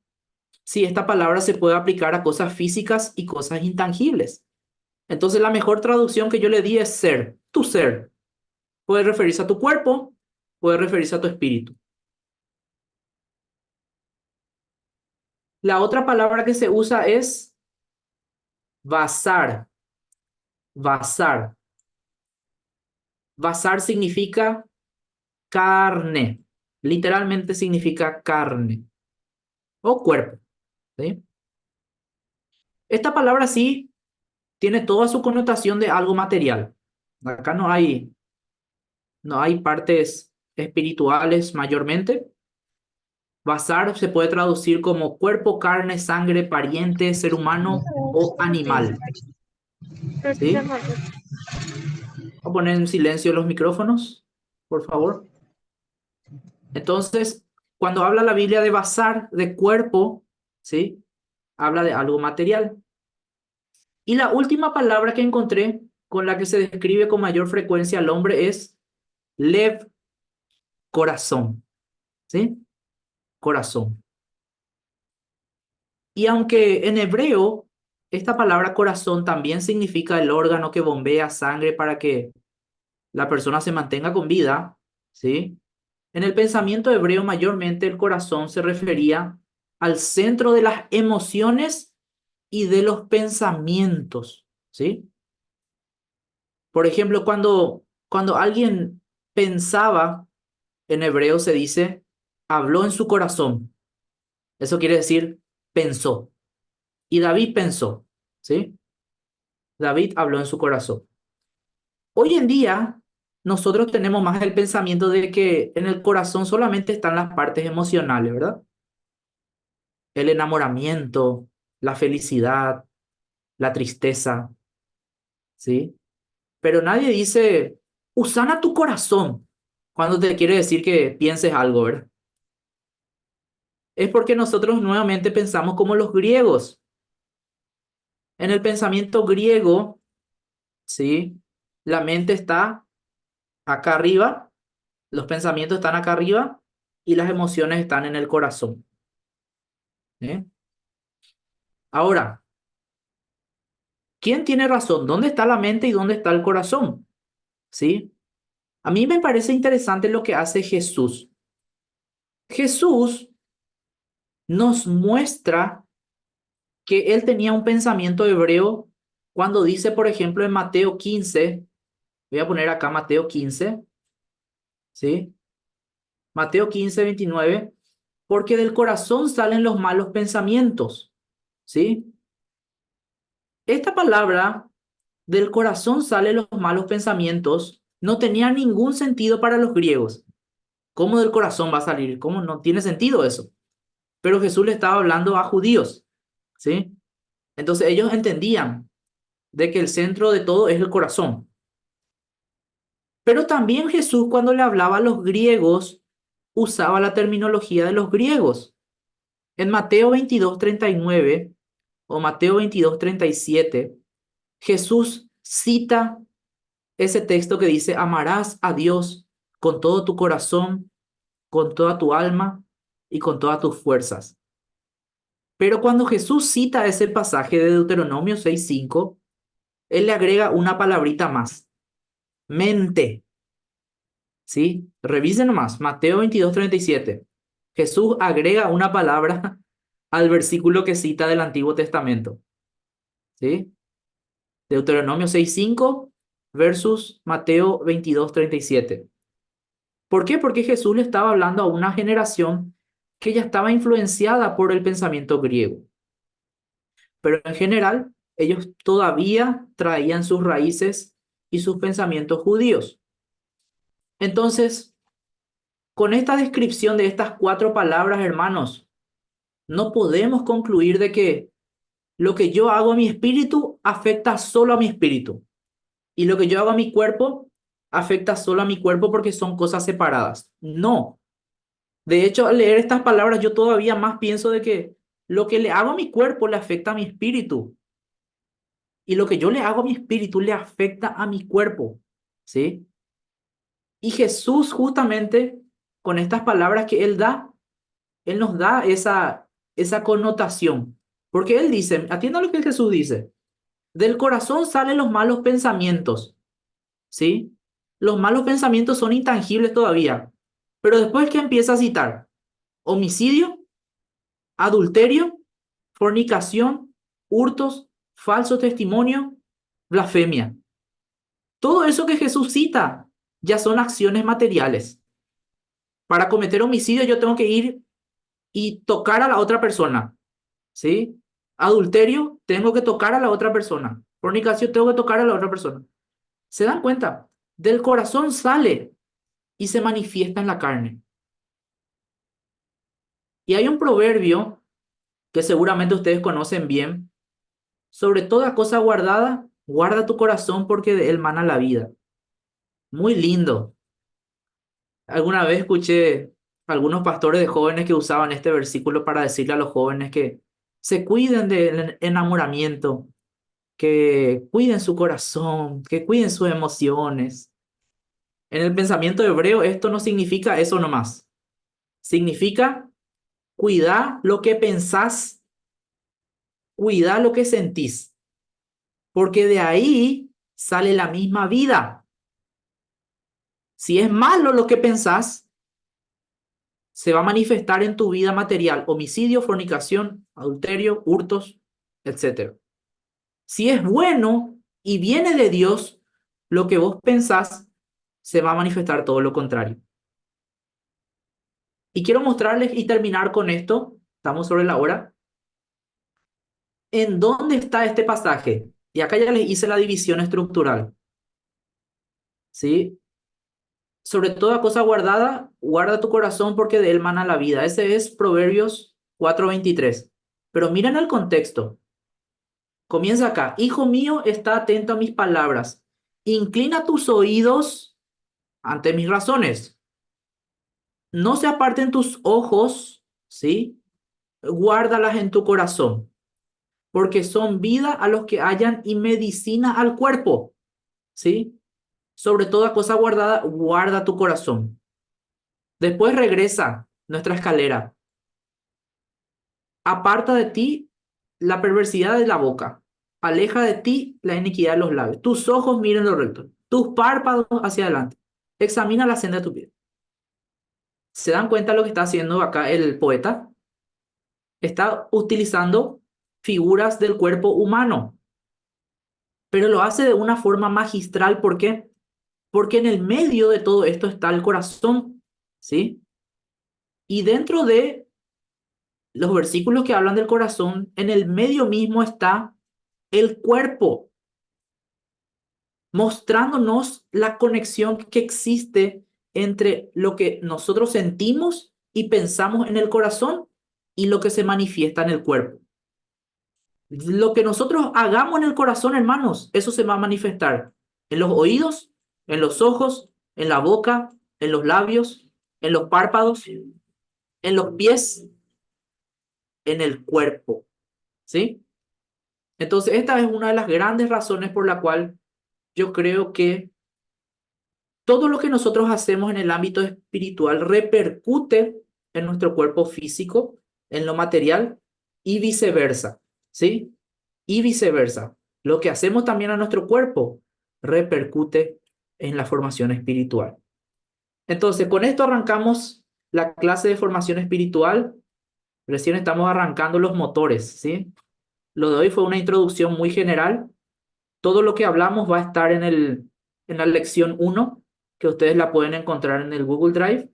[SPEAKER 1] Si esta palabra se puede aplicar a cosas físicas y cosas intangibles. Entonces, la mejor traducción que yo le di es ser, tu ser. Puede referirse a tu cuerpo, puede referirse a tu espíritu. La otra palabra que se usa es basar. Basar. Basar significa carne. Literalmente significa carne o cuerpo, ¿sí? Esta palabra sí tiene toda su connotación de algo material. Acá no hay partes espirituales mayormente. Basar se puede traducir como cuerpo, carne, sangre, pariente, ser humano o animal, ¿sí? Voy a poner en silencio los micrófonos, por favor. Entonces, cuando habla la Biblia de basar, de cuerpo, ¿sí? habla de algo material. Y la última palabra que encontré con la que se describe con mayor frecuencia al hombre es lev, corazón. ¿Sí? Corazón. Y aunque en hebreo esta palabra corazón también significa el órgano que bombea sangre para que la persona se mantenga con vida, ¿sí? En el pensamiento hebreo mayormente el corazón se refería al centro de las emociones y de los pensamientos, ¿sí? Por ejemplo, cuando alguien pensaba, en hebreo se dice, habló en su corazón. Eso quiere decir, pensó. Y David pensó, ¿sí? David habló en su corazón. Hoy en día, nosotros tenemos más el pensamiento de que en el corazón solamente están las partes emocionales, ¿verdad? El enamoramiento, la felicidad, la tristeza, ¿sí? Pero nadie dice, usana tu corazón cuando te quiere decir que pienses algo, ¿verdad? Es porque nosotros nuevamente pensamos como los griegos. En el pensamiento griego, ¿sí? La mente está acá arriba, los pensamientos están acá arriba y las emociones están en el corazón. ¿Eh? Ahora, ¿quién tiene razón? ¿Dónde está la mente y dónde está el corazón? ¿Sí? A mí me parece interesante lo que hace Jesús. Jesús nos muestra que él tenía un pensamiento hebreo cuando dice, por ejemplo, en Mateo 15, voy a poner acá Mateo 15, ¿sí? Mateo 15, 29, porque del corazón salen los malos pensamientos, ¿sí? Esta palabra, del corazón salen los malos pensamientos, no tenía ningún sentido para los griegos. ¿Cómo del corazón va a salir? ¿Cómo no tiene sentido eso? Pero Jesús le estaba hablando a judíos, ¿sí? Entonces ellos entendían de que el centro de todo es el corazón. Pero también Jesús cuando le hablaba a los griegos usaba la terminología de los griegos. En Mateo 22:39 o Mateo 22:37, Jesús cita ese texto que dice, amarás a Dios con todo tu corazón, con toda tu alma y con todas tus fuerzas. Pero cuando Jesús cita ese pasaje de Deuteronomio 6:5, él le agrega una palabrita más, mente, ¿sí? Revisen nomás, Mateo 22:37. Jesús agrega una palabra al versículo que cita del Antiguo Testamento, ¿sí? Deuteronomio 6:5 versus Mateo 22:37. ¿Por qué? Porque Jesús le estaba hablando a una generación que ya estaba influenciada por el pensamiento griego. Pero en general, ellos todavía traían sus raíces y sus pensamientos judíos. Entonces, con esta descripción de estas 4 palabras, hermanos, no podemos concluir de que lo que yo hago a mi espíritu afecta solo a mi espíritu y lo que yo hago a mi cuerpo afecta solo a mi cuerpo porque son cosas separadas. No. De hecho, al leer estas palabras, yo todavía más pienso de que lo que le hago a mi cuerpo le afecta a mi espíritu y lo que yo le hago a mi espíritu le afecta a mi cuerpo, ¿sí? Y Jesús justamente con estas palabras que Él da, Él nos da esa connotación. Porque Él dice, atienda lo que Jesús dice, del corazón salen los malos pensamientos, ¿sí? Los malos pensamientos son intangibles todavía, pero después que empieza a citar homicidio, adulterio, fornicación, hurtos, falso testimonio, blasfemia. Todo eso que Jesús cita ya son acciones materiales. Para cometer homicidio yo tengo que ir y tocar a la otra persona, ¿sí? Adulterio, tengo que tocar a la otra persona. Fornicación, tengo que tocar a la otra persona. ¿Se dan cuenta? Del corazón sale y se manifiesta en la carne. Y hay un proverbio que seguramente ustedes conocen bien. Sobre toda cosa guardada, guarda tu corazón porque de él mana la vida. Muy lindo. Alguna vez escuché algunos pastores de jóvenes que usaban este versículo para decirle a los jóvenes que se cuiden del enamoramiento, que cuiden su corazón, que cuiden sus emociones. En el pensamiento hebreo esto no significa eso nomás. Significa cuidar lo que pensás, cuidar lo que sentís, porque de ahí sale la misma vida. Si es malo lo que pensás, se va a manifestar en tu vida material: homicidio, fornicación, adulterio, hurtos, etc. Si es bueno y viene de Dios, lo que vos pensás se va a manifestar todo lo contrario. Y quiero mostrarles y terminar con esto, estamos sobre la hora, en dónde está este pasaje. Y acá ya les hice la división estructural. ¿Sí? Sobre toda cosa guardada, guarda tu corazón porque de él mana la vida. Ese es Proverbios 4:23. Pero miren el contexto. Comienza acá: hijo mío, está atento a mis palabras. Inclina tus oídos ante mis razones. No se aparten tus ojos, ¿sí? Guárdalas en tu corazón, porque son vida a los que hallan y medicina al cuerpo, ¿sí? Sobre toda cosa guardada, guarda tu corazón. Después regresa nuestra escalera. Aparta de ti la perversidad de la boca. Aleja de ti la iniquidad de los labios. Tus ojos miren lo recto. Tus párpados hacia adelante. Examina la senda de tu vida. ¿Se dan cuenta lo que está haciendo acá el poeta? Está utilizando figuras del cuerpo humano, pero lo hace de una forma magistral. ¿Por qué? Porque en el medio de todo esto está el corazón, ¿sí? Y dentro de los versículos que hablan del corazón, en el medio mismo está el cuerpo, mostrándonos la conexión que existe entre lo que nosotros sentimos y pensamos en el corazón y lo que se manifiesta en el cuerpo. Lo que nosotros hagamos en el corazón, hermanos, eso se va a manifestar en los oídos, en los ojos, en la boca, en los labios, en los párpados, en los pies, en el cuerpo, ¿sí? Entonces, esta es una de las grandes razones por la cual yo creo que todo lo que nosotros hacemos en el ámbito espiritual repercute en nuestro cuerpo físico, en lo material y viceversa, ¿sí? Y viceversa. Lo que hacemos también a nuestro cuerpo repercute en la formación espiritual. Entonces, con esto arrancamos la clase de formación espiritual. Recién estamos arrancando los motores, ¿sí? Lo de hoy fue una introducción muy general. Todo lo que hablamos va a estar en la lección 1, que ustedes la pueden encontrar en el Google Drive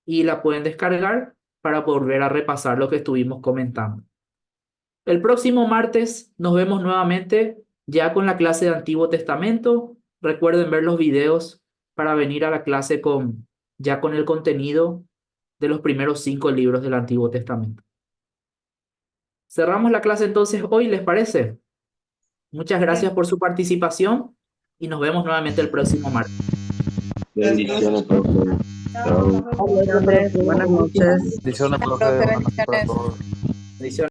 [SPEAKER 1] y la pueden descargar para volver a repasar lo que estuvimos comentando. El próximo martes nos vemos nuevamente ya con la clase de Antiguo Testamento. Recuerden ver los videos para venir a la clase ya con el contenido de los primeros 5 libros del Antiguo Testamento. Cerramos la clase entonces hoy, ¿les parece? Muchas gracias por su participación y nos vemos nuevamente el próximo martes.
[SPEAKER 5] Bendiciones, profe. Chao.
[SPEAKER 12] Buenas noches.
[SPEAKER 5] Bendiciones, profe. Buenas noches para todos.
[SPEAKER 1] Bendiciones.